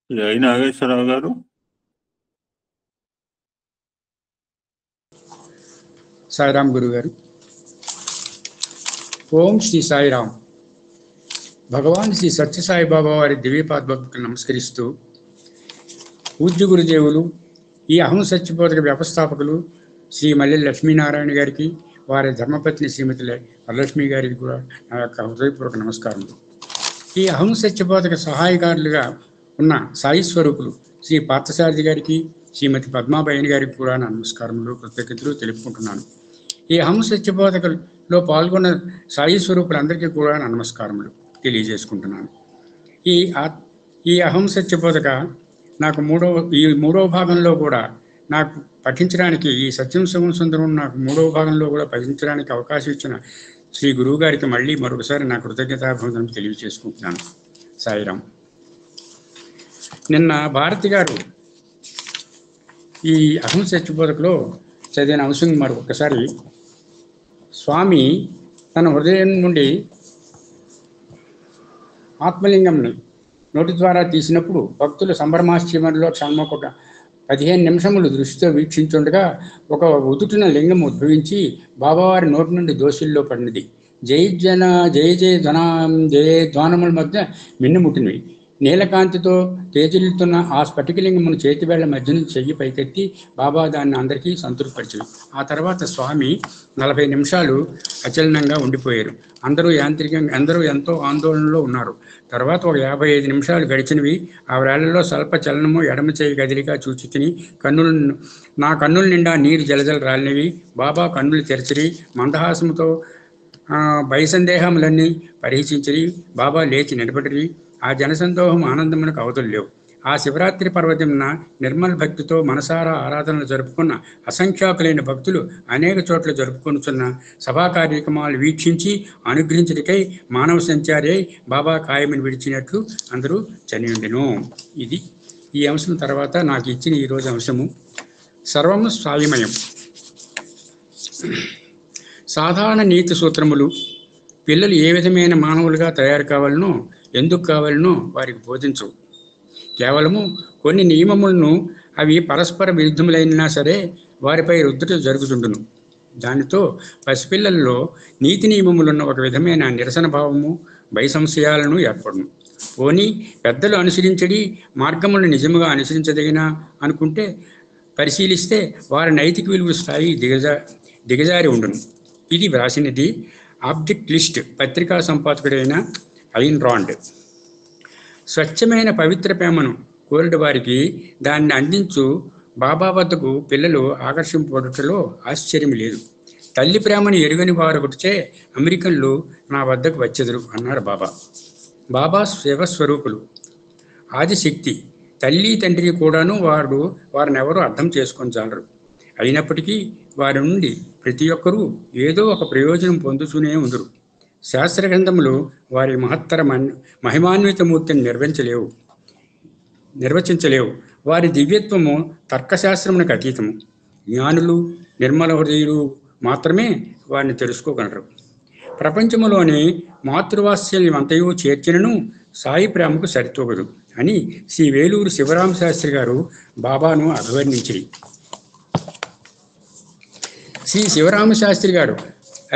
జై నాగేశ్వరరావు గారు. సాయిరామ్ గురుగారు. ఓం శ్రీ సాయిరామ్. భగవాన్ శ్రీ సత్యసాయిబాబా వారి దివ్యపాదభక్తులకు నమస్కరిస్తూ, పూజ్య గురుదేవులు, ఈ అహం సత్యబోధక వ్యవస్థాపకులు శ్రీ మల్లె లక్ష్మీనారాయణ గారికి, వారి ధర్మపత్ని శ్రీమతి వరలక్ష్మి గారికి కూడా నా యొక్క హృదయపూర్వక నమస్కారములు. ఈ అహం సత్యబోధక సహాయకారులుగా ఉన్న సాయి స్వరూపులు శ్రీ పార్థసారథి గారికి, శ్రీమతి పద్మాబాయిని గారికి కూడా నా నమస్కారములు, కృతజ్ఞతలు తెలుపుకుంటున్నాను. ఈ అహం సత్యబోధకలో పాల్గొన్న సాయి స్వరూపులందరికీ కూడా నా నమస్కారములు తెలియజేసుకుంటున్నాను. ఈ అహం సత్యబోధక నాకు మూడవ భాగంలో కూడా నాకు పఠించడానికి, ఈ సత్యం శివం సుందరం నాకు మూడవ భాగంలో కూడా పఠించడానికి అవకాశం ఇచ్చిన శ్రీ గురువు గారికి మళ్ళీ మరొకసారి నా కృతజ్ఞతాభివందనం తెలియజేసుకుంటున్నాను. సాయిరాం. నిన్న భారతి గారు ఈ అహం సత్యబోధకలో చదివిన అంశం మరొకసారి, స్వామి తన హృదయం నుండి ఆత్మలింగంని నోటి ద్వారా తీసినప్పుడు భక్తులు సంభ్రమాశ్చర్యంలో క్షణమొక 15 నిమిషములు దృష్టితో వీక్షించుండగా ఒక ఉదుటిన లింగం ఉద్భవించి బాబావారి నోటి నుండి దోషుల్లో పడినది. జయ ధ్వానముల మధ్య మిన్నుముట్టినవి. నీలకాంతితో తేజులుతున్న ఆ స్ఫటికలింగమును చేతివేళ్ల మధ్య నుంచి చెయ్యి పైకెత్తి బాబా దాన్ని అందరికీ సంతృప్తిపరిచింది. ఆ తర్వాత స్వామి 40 నిమిషాలు అచలనంగా ఉండిపోయారు. అందరూ ఎంతో ఆందోళనలో ఉన్నారు. తర్వాత ఒక 55 నిమిషాలు గడిచినవి. ఆ వేళల్లో స్వల్ప చలనము, ఎడమ చేయి కదిలిగా చూచి తిని నా కన్నుల నిండా నీరు జలజల రాలినవి. బాబా కన్నులు తెరచిరి. మందహాసముతో భయసందేహములన్నీ పరిహసించిరి. బాబా లేచి నిలబడిరి. ఆ జనసందోహం ఆనందమునకు అవధులు లేవు. ఆ శివరాత్రి పర్వదిన నిర్మల భక్తితో మనసారా ఆరాధనలు జరుపుకున్న అసంఖ్యాకులైన భక్తులు అనేక చోట్ల జరుపుకొనుచున్న సభా కార్యక్రమాలు వీక్షించి అనుగ్రహించడికై మానవ సంచారి బాబా ఖాయమని విడిచినట్లు అందరూ చనియుండెను. ఇది ఈ అంశం. తర్వాత నాకు ఇచ్చిన ఈరోజు అంశము సర్వము స్వామిమయం. సాధారణ నీతి సూత్రములు పిల్లలు ఏ విధమైన మానవులుగా తయారు కావాలనో, ఎందుకు కావాలనో వారికి బోధించవు. కేవలము కొన్ని నియమములను అవి పరస్పర విరుద్ధములైనా సరే వారిపై రుద్దుట జరుగుతుండును. దానితో పసిపిల్లల్లో నీతి నియమములున్న ఒక విధమైన నిరసన భావము, భయ సంశయాలను ఏర్పడును. పోనీ పెద్దలు అనుసరించడి మార్గములను నిజముగా అనుసరించదగిన అనుకుంటే పరిశీలిస్తే వారి నైతిక విలువ స్థాయి దిగజారి ఉండును. ఇది వ్రాసినది ఆబ్జెక్ట్ లిస్ట్ పత్రికా సంపాదకుడైన ఐన్ రాండ్. స్వచ్ఛమైన పవిత్ర ప్రేమను కోరిన వారికి దాన్ని అందించు బాబా వద్దకు పిల్లలు ఆకర్షింపబడుటలో ఆశ్చర్యం లేదు. తల్లి ప్రేమను ఎరుగని వారొకటిచే అమెరికన్లు నా వద్దకు వచ్చెదరు అన్నారు బాబా. బాబా శివస్వరూపులు, ఆదిశక్తి. తల్లి తండ్రి కూడాను వారిని ఎవరూ అర్థం చేసుకొని చాలరు. అయినప్పటికీ వారి నుండి ప్రతి ఒక్కరూ ఏదో ఒక ప్రయోజనం పొందుతూనే ఉందరు. శాస్త్ర గ్రంథములు వారి మహత్తర మహిమాన్వితమూర్తిని నిర్వచించలేవు. వారి దివ్యత్వము తర్కశాస్త్రమునకు అతీతము. జ్ఞానులు, నిర్మల హృదయులు మాత్రమే వారిని తెలుసుకోగలరు. ప్రపంచములోని మాతృవాత్సల్యం అంతయు చేర్చినను సాయి ప్రేమకు సరితూగదు అని శ్రీ వేలూరు శివరామ శాస్త్రి గారు బాబాను అభివర్ణించిరి. శ్రీ శివరామశాస్త్రి గారు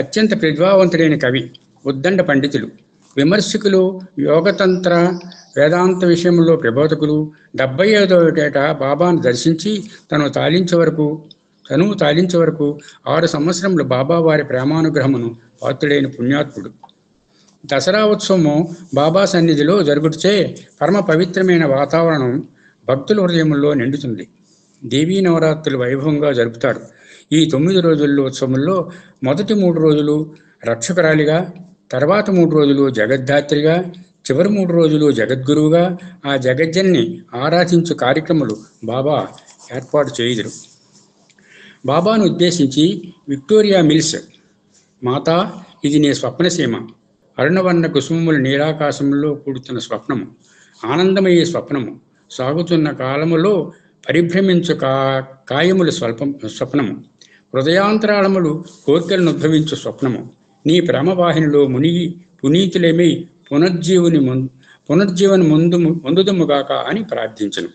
అత్యంత ప్రతిభావంతుడైన కవి, ఉద్దండ పండితులు, విమర్శకులు, యోగతంత్ర వేదాంత విషయంలో ప్రబోధకులు. 75వ ఏట బాబాను దర్శించి తను తాలించే వరకు 6 సంవత్సరములు బాబా వారి ప్రేమానుగ్రహమును పాత్రుడైన పుణ్యాత్ముడు. దసరా ఉత్సవము బాబా సన్నిధిలో జరుగుటచే పరమ పవిత్రమైన వాతావరణం భక్తుల హృదయముల్లో నిండుతుంది. దేవీ నవరాత్రులు వైభవంగా జరుపుతారు. ఈ 9 రోజుల్లో ఉత్సవంలో మొదటి 3 రోజులు రక్షకురాలిగా, తర్వాత 3 రోజులు జగద్ధాత్రిగా, చివరి 3 రోజులు జగద్గురువుగా ఆ జగజ్జన్ని ఆరాధించు కార్యక్రమాలు బాబా ఏర్పాటు చేయుదురు. బాబాను ఉద్దేశించి విక్టోరియా మిల్స్, మాతా ఇది నీ స్వప్నసీమ, అరుణవర్ణ కుసుమముల నీలాకాశంలో కూడుతున్న స్వప్నము, ఆనందమయ్యే స్వప్నము, సాగుతున్న కాలములో పరిభ్రమించు కాయముల స్వప్నము, హృదయాంతరాళములు కోర్కెలను ఉద్భవించు స్వప్నము, నీ ప్రేమవాహినిలో మునిగి పునీతులేమై పునర్జీవన ముందుదముగాక అని ప్రార్థించను.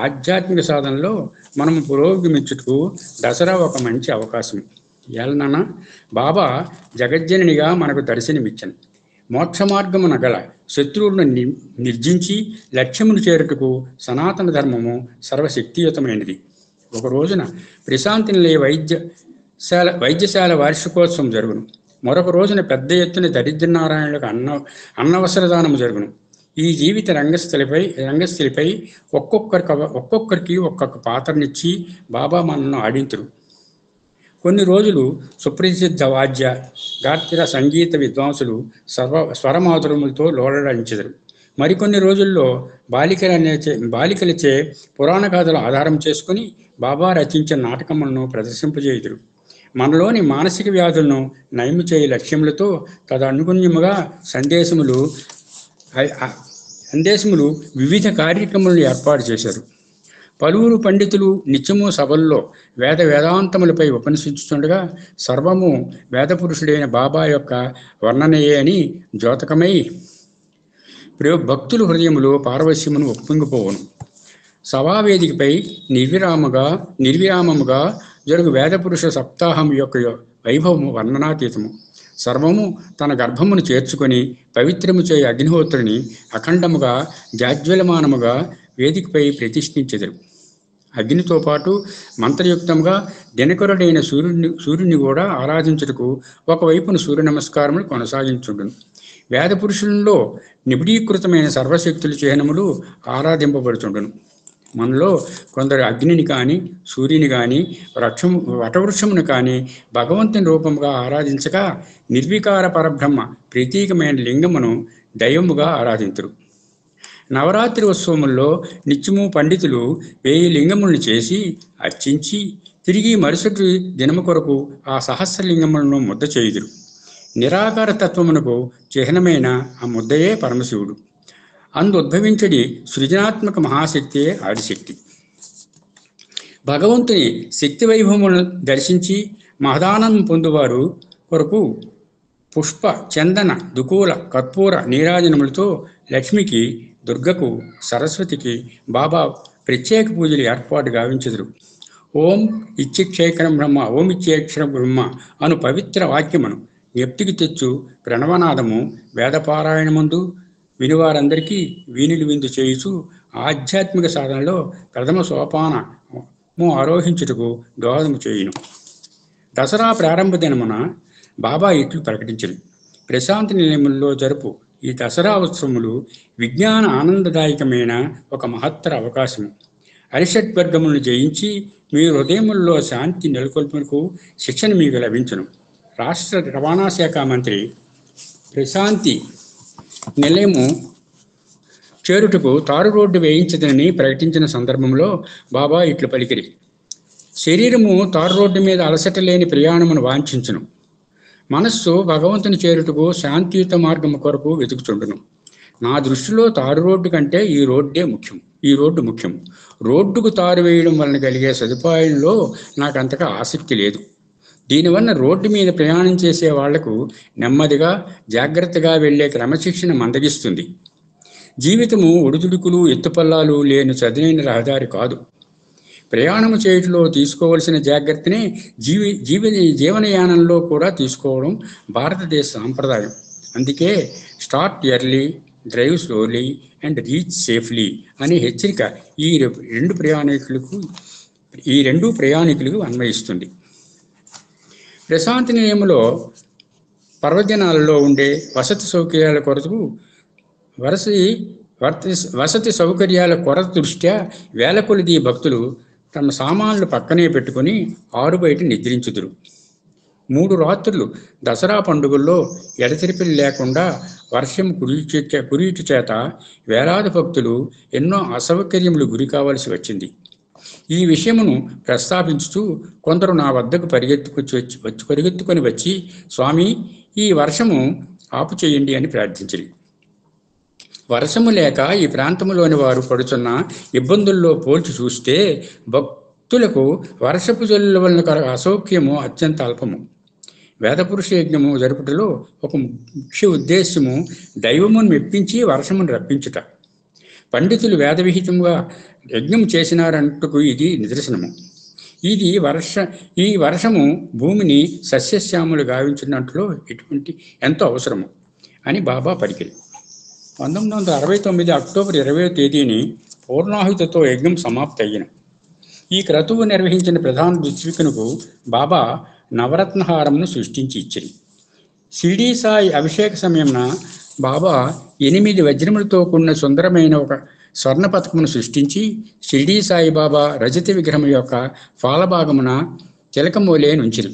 ఆధ్యాత్మిక సాధనలో మనము పురోగమించుటకు దసరా ఒక మంచి అవకాశం. ఏలనన్నా బాబా జగజ్జననిగా మనకు దర్శనమిచ్చను. మోక్ష మార్గమున గల శత్రువులను నిర్జించి లక్ష్యమును చేరుటకు సనాతన ధర్మము సర్వశక్తియుతమైనది. ఒక రోజున ప్రశాంతి నిలయ వైద్యశాల వార్షికోత్సవం జరుగును. మరొక రోజున పెద్ద ఎత్తున దరిద్రనారాయణులకు అన్నవసరదానము జరుగును. ఈ జీవిత రంగస్థలిపై ఒక్కొక్కరికి ఒక్కొక్క పాత్రనిచ్చి బాబా మనను ఆడింతురు. కొన్ని రోజులు సుప్రసిద్ధ వాద్య గాత్ర సంగీత విద్వాంసులు స్వరమాధురములతో లోడడించెదరు. మరికొన్ని రోజుల్లో బాలికలచే పురాణ గాథలు ఆధారం చేసుకుని బాబా రచించిన నాటకములను ప్రదర్శింపజేయుదురు. మనలోని మానసిక వ్యాధులను నయము చేయ లక్ష్యములతో తదనుగుణ్యముగా సందేశములు వివిధ కార్యక్రమాలను ఏర్పాటు చేశారు. పలువురు పండితులు నిత్యము సభల్లో వేదాంతములపై ఉపన్యసించుతుండగా సర్వము వేదపురుషుడైన బాబా యొక్క వర్ణనయే అని ద్యోతకమై భక్తుల హృదయములు పారవశ్యమును ఒప్పింగిపోవును. సభావేదికపై నిర్విరామముగా జరుగు వేదపురుష సప్తాహం యొక్క వైభవము వర్ణనాతీతము. సర్వము తన గర్భమును చేర్చుకొని పవిత్రము చేయ అగ్నిహోత్రుని అఖండముగా జాజ్వలమానముగా వేదికపై ప్రతిష్ఠించెదరు. అగ్నితో పాటు మంత్రయుక్తంగా దినకరుడైన సూర్యుని కూడా ఆరాధించుటకు ఒకవైపున సూర్య నమస్కారములు కొనసాగించుండును. వేద పురుషులలో నిబిడీకృతమైన సర్వశక్తుల చిహ్నములు ఆరాధింపబడుచుండును. మనలో కొందరు అగ్నిని కానీ సూర్యుని కానీ వటవృక్షమును కానీ భగవంతుని రూపముగా ఆరాధించక నిర్వికార పరబ్రహ్మ ప్రతీకమైన లింగమును దైవముగా ఆరాధింతురు. నవరాత్రి ఉత్సవముల్లో నిత్యము పండితులు 1000 లింగములను చేసి అర్చించి తిరిగి మరుసటి దినము కొరకు ఆ సహస్రలింగములను ముద్ద చేయుదురు. నిరాకార తత్వమునకు చిహ్నమైన ఆ ముద్దయే పరమశివుడు. అందుద్భవించడి సృజనాత్మక మహాశక్తియే ఆదిశక్తి. భగవంతుని శక్తి వైభవములను దర్శించి మహదానందం పొందువారు కొరకు పుష్ప చందన దుకూల కర్పూర నీరాజనములతో లక్ష్మికి, దుర్గకు, సరస్వతికి బాబా ప్రత్యేక పూజలు ఏర్పాటు గావించెదరు. ఓం ఇత్యక్షేకరం బ్రహ్మ ఓం ఇత్యేక్షరం బ్రహ్మ అను పవిత్ర వాక్యమును జ్ఞప్తికి తెచ్చు ప్రణవనాదము వేదపారాయణమందు వినివారందరికీ వీణులు విందు చేయుచు ఆధ్యాత్మిక సాధనలో ప్రథమ సోపానము ఆరోహించుటకు దోహదము చేయును. దసరా ప్రారంభ దినమున బాబా ఇట్లు ప్రకటించరు. ప్రశాంతి నిలయముల్లో జరుపు ఈ దసరా ఉత్సవములు విజ్ఞాన ఆనందదాయకమైన ఒక మహత్తర అవకాశము. అరిషడ్వర్గములను జయించి మీ హృదయముల్లో శాంతి నెలకొల్పునకు శిక్షణ మీకు లభించును. రాష్ట్ర రవాణా శాఖ మంత్రి ప్రశాంతి నిలయము చేరుటకు తారు రోడ్డు వేయించదని ప్రకటించిన సందర్భంలో బాబా ఇట్లు పలికిరి. శరీరము తారు రోడ్డు మీద అలసట లేని ప్రయాణమును వాంఛించును. మనస్సు భగవంతుని చేరుటకు శాంతియుత మార్గము కొరకు వెతుకుచుండును. నా దృష్టిలో తారు రోడ్డు కంటే ఈ రోడ్డు ముఖ్యం. రోడ్డుకు తారు వేయడం వలన కలిగే సదుపాయంలో నాకు అంతగా ఆసక్తి లేదు. దీనివల్ల రోడ్డు మీద ప్రయాణం చేసే వాళ్లకు నెమ్మదిగా జాగ్రత్తగా వెళ్లే క్రమశిక్షణ మందగిస్తుంది. జీవితము ఒడిదుడుకులు ఎత్తుపల్లాలు లేని చదునైన రహదారి కాదు. ప్రయాణము చేయటంలో తీసుకోవలసిన జాగ్రత్తనే జీవనయానంలో కూడా తీసుకోవడం భారతదేశ సాంప్రదాయం. అందుకే start early, drive slowly and reach safely అనే హెచ్చరిక ఈ రెండు ప్రయాణికులకు అన్వయిస్తుంది. ప్రశాంతి నిలయములో పర్వదినాలలో ఉండే వసతి సౌకర్యాల కొరత దృష్ట్యా వేల కొలది భక్తులు తమ సామాన్లు పక్కనే పెట్టుకుని ఆరుబయట నిద్రించుదురు. 3 రాత్రులు దసరా పండుగల్లో ఎడతెరిపిలు లేకుండా వర్షం కురియుట చేత వేలాది భక్తులు ఎన్నో అసౌకర్యములు గురి కావలసి వచ్చింది. ఈ విషయమును ప్రస్తావించుతూ కొందరు నా వద్దకు పరిగెత్తుకొని వచ్చి స్వామి, ఈ వర్షము ఆపు చేయండి అని ప్రార్థించింది. వర్షము లేక ఈ ప్రాంతంలోని వారు పడుతున్న ఇబ్బందుల్లో పోల్చి చూస్తే భక్తులకు వర్షపు జల్లుల వలన అసౌఖ్యము అత్యంత అల్పము. వేదపురుష యజ్ఞము జరుపుటలో ఒక ముఖ్య ఉద్దేశ్యము దైవమును మెప్పించి వర్షమును రప్పించుట. పండితులు వేద విహితముగా యజ్ఞం చేసినారంటకు ఇది నిదర్శనము. ఈ వర్షము భూమిని సస్యశ్యాములు గావించినట్లు ఇటువంటి ఎంతో అవసరము అని బాబా పలికిరి. 1969 అక్టోబర్ 20వ తేదీని పూర్ణాహుతితో యజ్ఞం సమాప్తి అయ్యిన. ఈ క్రతువు నిర్వహించిన ప్రధాన ఋత్వికునకు బాబా నవరత్నహారమును సృష్టించి ఇచ్చిరి. షిరిడీ సాయి అభిషేక సమయమున బాబా 8 వజ్రములతో కూడిన సుందరమైన ఒక స్వర్ణ పథకమును సృష్టించి షిరిడీ సాయి బాబా రజత విగ్రహం యొక్క ఫాలభాగమున తిలకమూలే నుంచిరి.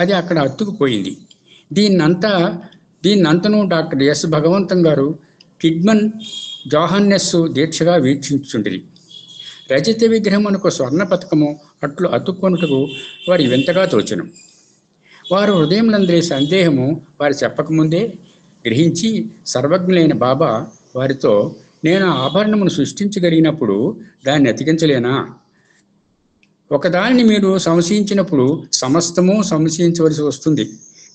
అది అక్కడ అత్తుకుపోయింది. దీన్నంతను డాక్టర్ ఎస్ భగవంతం గారు కిడ్మన్ జోహాన్నెస్ దీక్షగా వీక్షించుండిరి. రజత విగ్రహమునకు స్వర్ణ పథకము అట్లు అతుక్కొనుటకు వారి వింతగా తోచెను. వారు హృదయమునందరి సందేహము వారు చెప్పకముందే గ్రహించి సర్వజ్ఞులైన బాబా వారితో, నేను ఆభరణమును సృష్టించగలిగినప్పుడు దాన్ని అతికించలేనా? ఒకదానిని మీరు సంశయించినప్పుడు సమస్తము సంశయించవలసి వస్తుంది.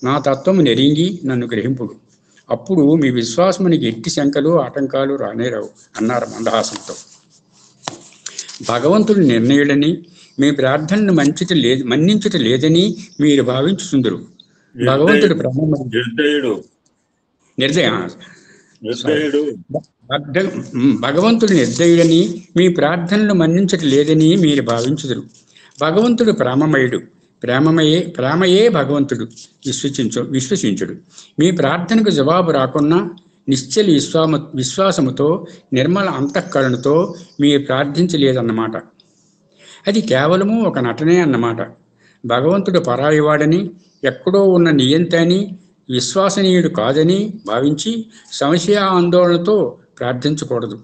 నా తత్వము నెరింగి నన్ను గ్రహింపుడు. అప్పుడు మీ విశ్వాసమునికి ఎట్టి శంకలు ఆటంకాలు రానేరావు అన్నారు మందహాసంతో. భగవంతుడు నిర్ణయుడని, మీ ప్రార్థనను మన్నించుట లేదని మీరు భావించుచుందురు. భగవంతుడు భగవంతుడు నిర్దయుడని, మీ ప్రార్థనలు మన్నించట లేదని మీరు భావించుదురు. భగవంతుడు ప్రేమమయుడు. ప్రేమయే భగవంతుడు. విశ్వసించుడు. మీ ప్రార్థనకు జవాబు రాకున్నా నిశ్చల విశ్వాసముతో నిర్మల అంతఃకరణతో మీరు ప్రార్థించలేదన్నమాట. అది కేవలము ఒక నటనే అన్నమాట. భగవంతుడు పరాయివాడని, ఎక్కడో ఉన్న నియంత అని, విశ్వసనీయుడు కాదని భావించి సంశయ ఆందోళనతో ప్రార్థించకూడదు.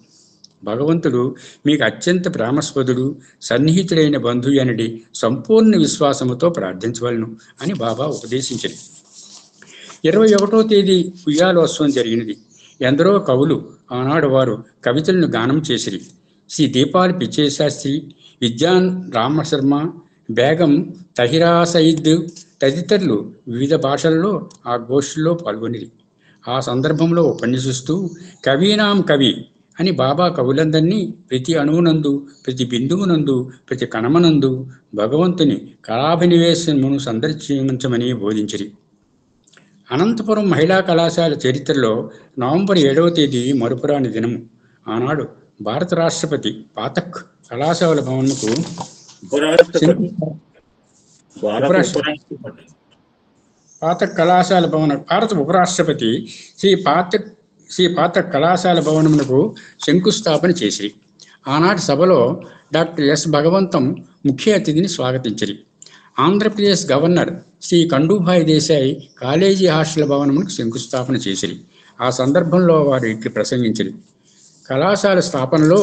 భగవంతుడు మీకు అత్యంత ప్రేమస్పదుడు, సన్నిహితుడైన బంధువు సంపూర్ణ విశ్వాసముతో ప్రార్థించవలను అని బాబా ఉపదేశించింది. 21వ తేదీ ఉయ్యాలోత్సవం జరిగినది. ఎందరో కవులు ఆనాడు వారు కవితలను గానం చేసిరి. శ్రీ దీపాలి పిచ్చేశాస్త్రి, విద్యాన్ రామశర్మ, బేగం తహిరా సయీద్ తదితరులు వివిధ భాషల్లో ఆ గోష్ఠిలో పాల్గొనిరి. ఆ సందర్భంలో ఉపన్యసిస్తూ కవీనాం కవి అని బాబా కవులందరినీ ప్రతి అణువునందు, ప్రతి బిందువునందు, ప్రతి కణమనందు భగవంతుని కళాభినివేశమును సందర్శించమని బోధించిరి. అనంతపురం మహిళా కళాశాల చరిత్రలో నవంబర్ 7వ తేదీ మరుపురాని దినము. ఆనాడు భారత రాష్ట్రపతి పాతక్ కళాశాల భవన్కు భారత ఉపరాష్ట్రపతి శ్రీ పాతక్ కళాశాల భవనమునకు శంకుస్థాపన చేసిరి. ఆనాటి సభలో డాక్టర్ ఎస్ భగవంతం ముఖ్య అతిథిని స్వాగతించిరి. Andhra Pradesh governor Shri Khandubhai Desai college hostel భవనమునకు శంకుస్థాపన చేసిరి. ఆ సందర్భంలో వారు ఇట్లు ప్రసంగించిరి. కళాశాల స్థాపనలో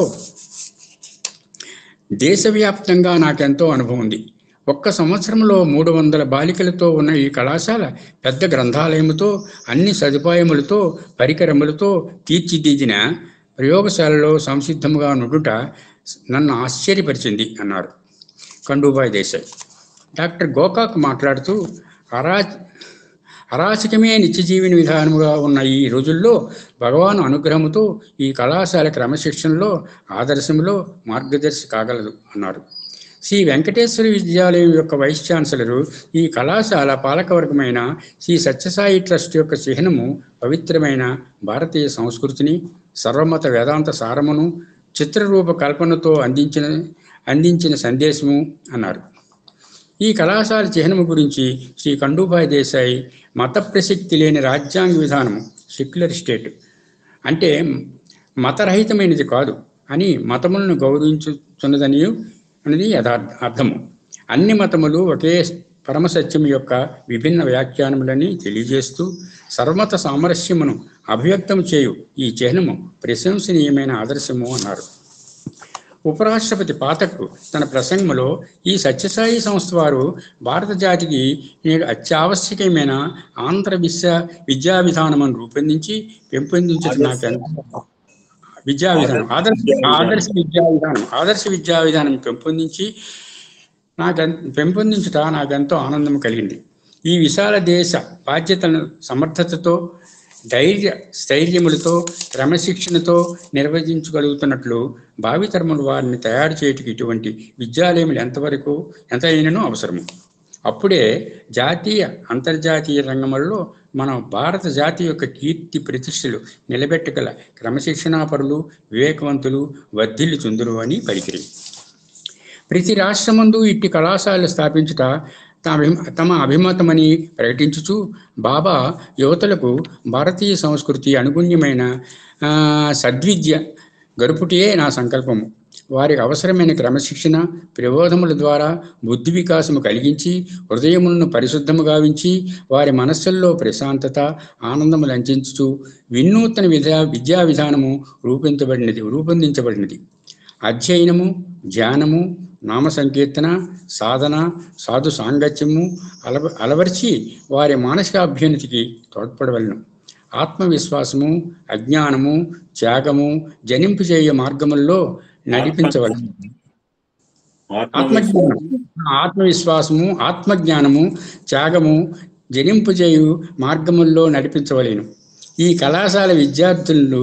దేశవ్యాప్తంగా నాకెంతో అనుభవం ఉంది. ఒక్క సంవత్సరంలో 300 బాలికలతో ఉన్న ఈ కళాశాల పెద్ద గ్రంథాలయముతో, అన్ని సదుపాయములతో, పరికరములతో తీర్చిదిద్దిన ప్రయోగశాలలో సంసిద్ధముగా నుండుట నన్ను ఆశ్చర్యపరిచింది అన్నారు కండూభాయ్ దేశాయ్. డాక్టర్ గోకాక్ మాట్లాడుతూ, అరాచకమే నిత్యజీవన విధానముగా ఉన్న ఈ రోజుల్లో భగవాను అనుగ్రహముతో ఈ కళాశాల క్రమశిక్షణలో, ఆదర్శంలో మార్గదర్శి కాగలదు అన్నారు. శ్రీ వెంకటేశ్వర విద్యాలయం యొక్క వైస్ ఛాన్సలరు ఈ కళాశాల పాలకవర్గమైన శ్రీ సత్యసాయి ట్రస్ట్ యొక్క చిహ్నము పవిత్రమైన భారతీయ సంస్కృతిని, సర్వమత వేదాంత సారమును చిత్రరూప కల్పనతో అందించిన సందేశము అన్నారు. ఈ కళాశాల చిహ్నము గురించి శ్రీ కండూభాయ్ దేశాయ్, మత ప్రసక్తి లేని రాజ్యాంగ విధానము, సెక్యులర్ స్టేట్ అంటే మతరహితమైనది కాదు అని, మతములను గౌరవించుతున్నదని అనేది అర్థము. అన్ని మతములు ఒకే పరమసత్యం యొక్క విభిన్న వ్యాఖ్యానములని తెలియజేస్తూ సర్వమత సామరస్యమును అభివ్యక్తం చేయు ఈ చిహ్నము ప్రశంసనీయమైన ఆదర్శము అన్నారు. ఉపరాష్ట్రపతి పాతక్ తన ప్రసంగంలో ఈ సత్యసాయి సంస్థ వారు భారత జాతికి నేడు అత్యావశ్యకమైన ఆంధ్ర విద్యా విధానమును రూపొందించి పెంపొందించడం నాకెంతో విద్యా విధానం ఆదర్శ విద్యా విధానం పెంపొందించుట నాకెంతో ఆనందం కలిగింది. ఈ విశాల దేశ బాధ్యతలను సమర్థతతో, స్థైర్యములతో, క్రమశిక్షణతో నిర్వహించగలుగుతున్నట్లు భావితరములు వారిని తయారు చేయటకు ఇటువంటి విద్యాలయములు ఎంతైనను అవసరము. అప్పుడే జాతీయ, అంతర్జాతీయ రంగములలో మన భారత జాతి యొక్క కీర్తి ప్రతిష్టలు నిలబెట్టగల క్రమశిక్షణాపరులు, వివేకవంతులు వర్ధిల్లుచుందురు అని పలికిరి. ప్రతి రాష్ట్రమందు ఇట్టి కళాశాలలు స్థాపించుట తమ అభిమతమని ప్రకటించుచు బాబా యువతలకు భారతీయ సంస్కృతి అనుగుణ్యమైన సద్విద్య గరుపుటియే నా సంకల్పము. వారికి అవసరమైన క్రమశిక్షణ, ప్రబోధముల ద్వారా బుద్ధి వికాసము కలిగించి, హృదయములను పరిశుద్ధము గావించి, వారి మనస్సుల్లో ప్రశాంతత, ఆనందము లంచుచు వినూత్న విద్యా విధానము రూపొందించబడినది. అధ్యయనము, ధ్యానము, నామ సంకీర్తన, సాధన, సాధు సాంగత్యము అలవర్చి వారి మానసిక అభ్యున్నతికి తోడ్పడవలను. ఆత్మవిశ్వాసము, అజ్ఞానము, త్యాగము జనింపు చేయ మార్గముల్లో నడిపించవలను. ఆత్మవిశ్వాసము, ఆత్మజ్ఞానము, త్యాగము జనింపు చేయు మార్గముల్లో నడిపించవలేను. ఈ కళాశాల విద్యార్థులు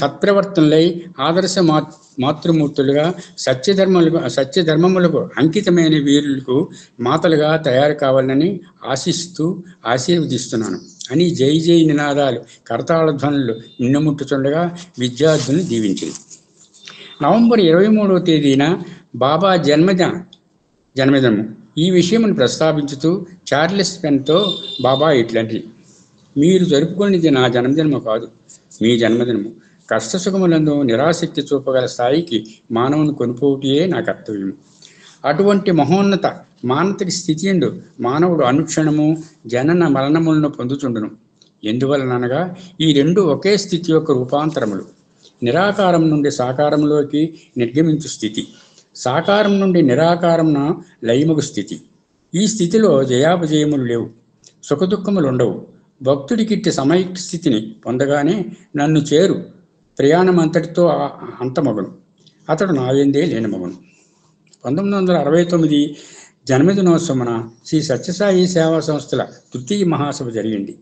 సత్ప్రవర్తనలై ఆదర్శ మాతృమూర్తులుగా, సత్యధర్మములకు అంకితమైన వీరులకు మాతలుగా తయారు కావాలని ఆశీర్వదిస్తున్నాను అని జై జై నినాదాలు, కరతాళ ధ్వనులు నిన్నముట్టుచుండగా విద్యార్థులను దీవించింది. నవంబర్ 23వ తేదీన బాబా జన్మదినము. ఈ విషయమును ప్రస్తావించుతూ చార్లెస్ పెన్తో బాబా ఇట్లాంటి: మీరు జరుపుకునేది నా జన్మదినము కాదు, మీ జన్మదినము. కష్టసుఖములందు నిరాసక్తి చూపగల స్థాయికి మానవుని కొనుపోటియే నా కర్తవ్యము. అటువంటి మహోన్నత మానసిక స్థితి ఎందు మానవుడు అనుక్షణము జనన మరణములను పొందుచుండును. ఎందువలనగా ఈ రెండు ఒకే స్థితి యొక్క రూపాంతరములు. నిరాకారం నుండి సాకారంలోకి నిర్గమించు స్థితి, సాకారం నుండి నిరాకారమున లయముగు స్థితి. ఈ స్థితిలో జయాపజయములు లేవు, సుఖదుఖములు ఉండవు. భక్తుడికిట్టి సమైక్య స్థితిని పొందగానే నన్ను చేరు ప్రయాణం అంతటితో అంతమగును. అతడు నాయందే లేనిమగును. 1969 జన్మదినోత్సవమున శ్రీ సత్యసాయి సేవా సంస్థల తృతీయ మహాసభ జరిగింది.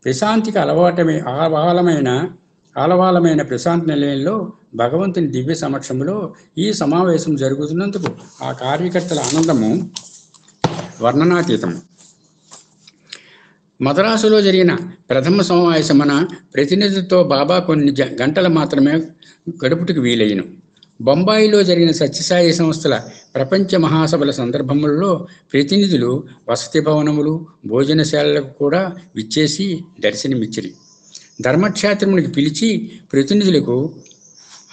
ప్రశాంతికి ఆలవాలమైన ప్రశాంతి నిలయంలో భగవంతుని దివ్య సమక్షంలో ఈ సమావేశం జరుగుతున్నందుకు ఆ కార్యకర్తల ఆనందము వర్ణనాతీతము. మద్రాసులో జరిగిన ప్రథమ సమావేశమున ప్రతినిధులతో బాబా కొన్ని గంటలు మాత్రమే గడుపుటకు వీలయ్యను. బొంబాయిలో జరిగిన సత్యసాయి సంస్థల ప్రపంచ మహాసభల సందర్భములలో ప్రతినిధులు వసతి భవనములు, భోజనశాలలకు కూడా విచ్చేసి దర్శనమిచ్చిరి. ధర్మక్షేత్రమునికి పిలిచి ప్రతినిధులకు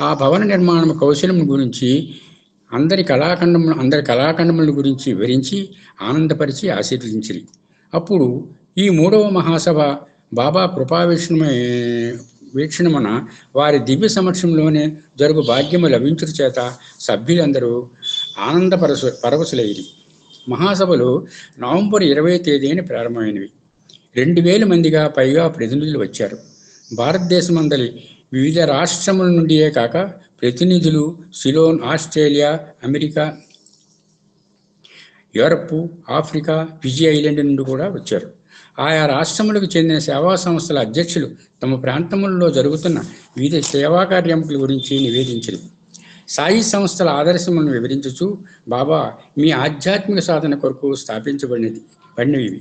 ఆ భవన నిర్మాణ కౌశలం గురించి, అందరి కళాఖండముల గురించి వివరించి ఆనందపరిచి ఆశీర్వదించిరి. అప్పుడు ఈ 3వ మహాసభ బాబా వీక్షణమున వారి దివ్య సమక్షంలోనే జరుగు భాగ్యము లభించుట చేత సభ్యులందరూ పరవశులైరి. మహాసభలు నవంబర్ 20వ తేదీన ప్రారంభమైనవి. 2000 మందిగా పైగా ప్రతినిధులు వచ్చారు. భారతదేశమందలి వివిధ రాష్ట్రముల నుండియే కాక ప్రతినిధులు Ceylon, Australia, America, Europe, Africa, Fiji island నుండి కూడా వచ్చారు. ఆయా రాష్ట్రములకు చెందిన సేవా సంస్థల అధ్యక్షులు తమ ప్రాంతములలో జరుగుతున్న వివిధ సేవా కార్యముల గురించి నివేదించారు. సాయి సంస్థల ఆదర్శములను వివరించుచు బాబా మీ ఆధ్యాత్మిక సాధన కొరకు స్థాపించబడినవి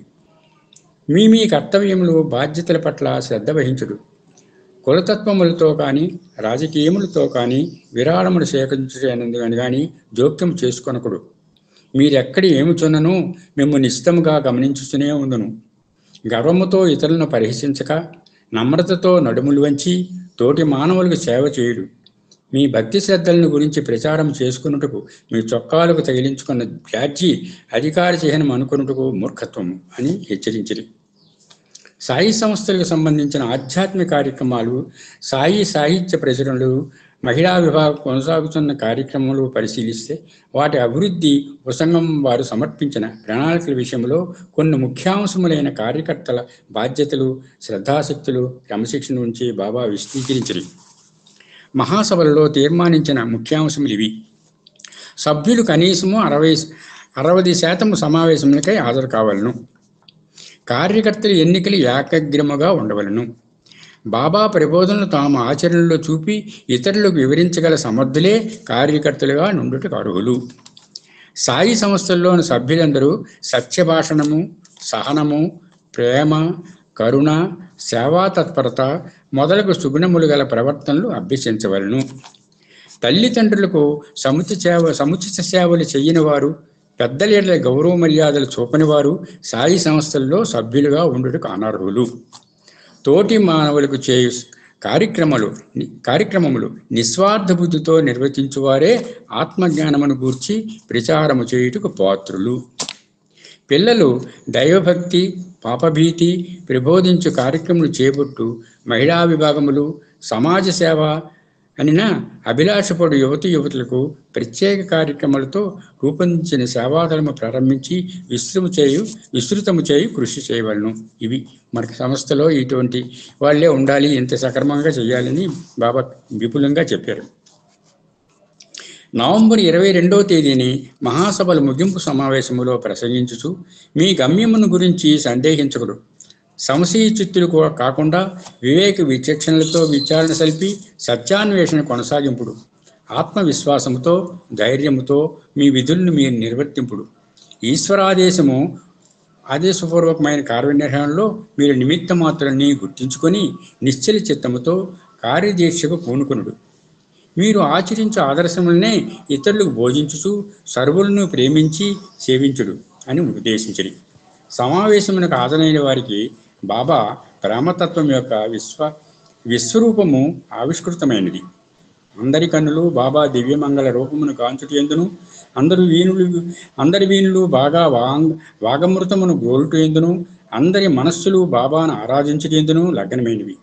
మీ కర్తవ్యములు, బాధ్యతల పట్ల శ్రద్ధ వహించుడు. కులతత్వములతో కానీ రాజకీయములతో కానీ విరాళములు సేకరించుటైనందుకని కానీ జోక్యం చేసుకొనకుడు. మీరెక్కడి ఏముచున్నను మేము నిశ్చితముగా గమనించుతూనే ఉండును. గర్వముతో ఇతరులను పరిహసించక, నమ్రతతో నడుములు వంచి తోటి మానవులకు సేవ చేయుడు. మీ భక్తి శ్రద్ధలను గురించి ప్రచారం చేసుకున్నట్టుకు మీ చొక్కాలకు తగిలించుకున్న బ్యాడ్జీ అధికార చిహ్నం అనుకున్నట్టుకు మూర్ఖత్వము అని హెచ్చరించిరి. సాయి సంస్థలకు సంబంధించిన ఆధ్యాత్మిక కార్యక్రమాలు, సాయి సాహిత్య ప్రచురణలు, మహిళా విభాగం కొనసాగుతున్న కార్యక్రమాలు పరిశీలిస్తే వాటి అభివృద్ధి ఉపసంఘం వారు సమర్పించిన ప్రణాళికల విషయంలో కొన్ని ముఖ్యాంశములైన కార్యకర్తల బాధ్యతలు, శ్రద్ధాశక్తులు, క్రమశిక్షణ నుంచి బాబా విశదీకరించారు. మహాసభలలో తీర్మానించిన ముఖ్యాంశములు ఇవి: సభ్యులు కనీసము 60% సమావేశములకై హాజరు కావలను. కార్యకర్తల ఎన్నికలు ఏకగ్రీవముగా ఉండవలను. బాబా ప్రబోధనలు తాము ఆచరణలో చూపి ఇతరులకు వివరించగల సమర్థులే కార్యకర్తలుగా నుండుటకు అర్హులు. సాయి సంస్థల్లోని సభ్యులందరూ సత్యభాషణము, సహనము, ప్రేమ, కరుణ, సేవా తత్పరత మొదలగు సుగుణములు గల ప్రవర్తనలు అభ్యసించవలను. తల్లిదండ్రులకు సముచిత సేవలు చేయని వారు, పెద్దల ఎడల గౌరవ మర్యాదలు చూపని వారు సాయి సంస్థల్లో సభ్యులుగా ఉండుటకు అనర్హులు. తోటి మానవులకు చేయు కార్యక్రమములు నిస్వార్థ బుద్ధితో నిర్వర్తించువారే ఆత్మజ్ఞానమును గూర్చి ప్రచారము చేయుటకు పాత్రులు. పిల్లలు దైవభక్తి, పాపభీతి ప్రబోధించు కార్యక్రమాలు చేపట్టు మహిళా విభాగములు, సమాజ సేవ అనిన అభిలాషపడు యువతులకు ప్రత్యేక కార్యక్రమాలతో రూపొందించిన సేవాదళము ప్రారంభించి విస్తృతము చేయు కృషి చేయవలను. ఇవి మనకి సంస్థలో ఇటువంటి వాళ్ళే ఉండాలి, ఇంత సక్రమంగా చేయాలని బాబా విపులంగా చెప్పారు. నవంబర్ 22వ తేదీని మహాసభల ముగింపు సమావేశములో ప్రసంగించుచు మీ గమ్యమును గురించి సందేహించకుడు, సంశయ చిత్తులు కాకుండా వివేక విచక్షణలతో విచారణ సల్పి సత్యాన్వేషణ కొనసాగింపుడు, ఆత్మవిశ్వాసముతో ధైర్యముతో మీ విధులను మీరు నిర్వర్తింపుడు, ఆదేశపూర్వకమైన కార్యనిర్వహణలో మీరు నిమిత్త మాత్రాన్ని గుర్తించుకొని నిశ్చల చిత్తముతో కార్యదీక్షకు పూనుకొనుడు, మీరు ఆచరించే ఆదర్శములనే ఇతరులకు బోధించుచు సర్వులను ప్రేమించి సేవించుడు అని ఉద్దేశించడి. సమావేశమునకు హాజరైన వారికి బాబా ప్రేమతత్వం యొక్క విశ్వరూపము ఆవిష్కృతమైనది. అందరి కన్నులు బాబా దివ్యమంగళ రూపమును కాంచుట ఎందును, అందరి వీణులు బాగా వాగమృతమును గోలుట ఎందును, అందరి మనస్సులు బాబాను ఆరాధించుట ఎందును లగ్నమైనవి.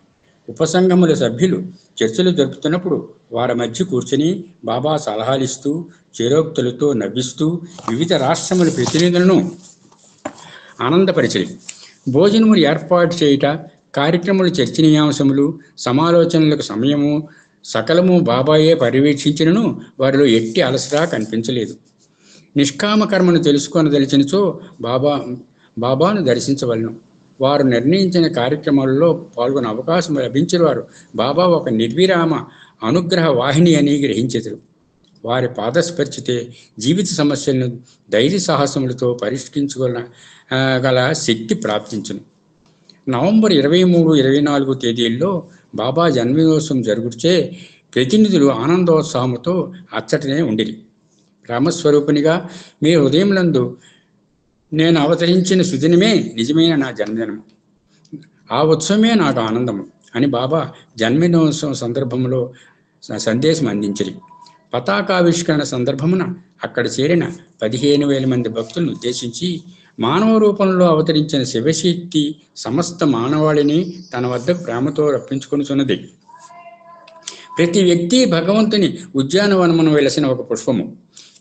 ఉపసంగముల సభ్యులు చర్చలు జరుపుతున్నప్పుడు వారి మధ్య కూర్చొని బాబా సలహాలిస్తూ చేరోక్తులతో నవ్విస్తూ వివిధ రాష్ట్రముల ప్రతినిధులను ఆనందపరిచరి. భోజనములు ఏర్పాటు చేయుట, కార్యక్రమాలు చర్చనీయాంశములు, సమాలోచనలకు సమయము సకలము బాబాయే పర్యవేక్షించినను వారిలో ఎట్టి అలసట కనిపించలేదు. నిష్కామ కర్మను తెలుసుకొనదలిచినచో బాబాను దర్శించవలను. వారు నిర్ణయించిన కార్యక్రమాలలో పాల్గొనే అవకాశం లభించిన వారు బాబా ఒక నిర్విరామ అనుగ్రహ వాహిని అని గ్రహించెదరు. వారి పాదస్పర్శితే జీవిత సమస్యలను ధైర్య సాహసములతో పరిష్కరించుకోగల శక్తి ప్రాప్తించును. నవంబర్ 23, 24 తేదీల్లో బాబా జన్మదినోత్సవం జరుగుచే ప్రతినిధులు ఆనందోత్సాహముతో అచ్చటనే ఉండిరి. రామస్వరూపునిగా మీ హృదయములందు నేను అవతరించిన సుదినమే నిజమైన నా జన్మదినము, ఆ ఉత్సవమే నాకు ఆనందము అని బాబా జన్మదినోత్సవం సందర్భంలో సందేశం అందించిరి. పతాకావిష్కరణ సందర్భమున అక్కడ చేరిన 15,000 మంది భక్తులను ఉద్దేశించి మానవ రూపంలో అవతరించిన శివశక్తి సమస్త మానవాళిని తన వద్దకు ప్రేమతో రప్పించుకొనుచున్నది. ప్రతి వ్యక్తి భగవంతుని ఉద్యానవనమును వెలసిన ఒక పుష్పము.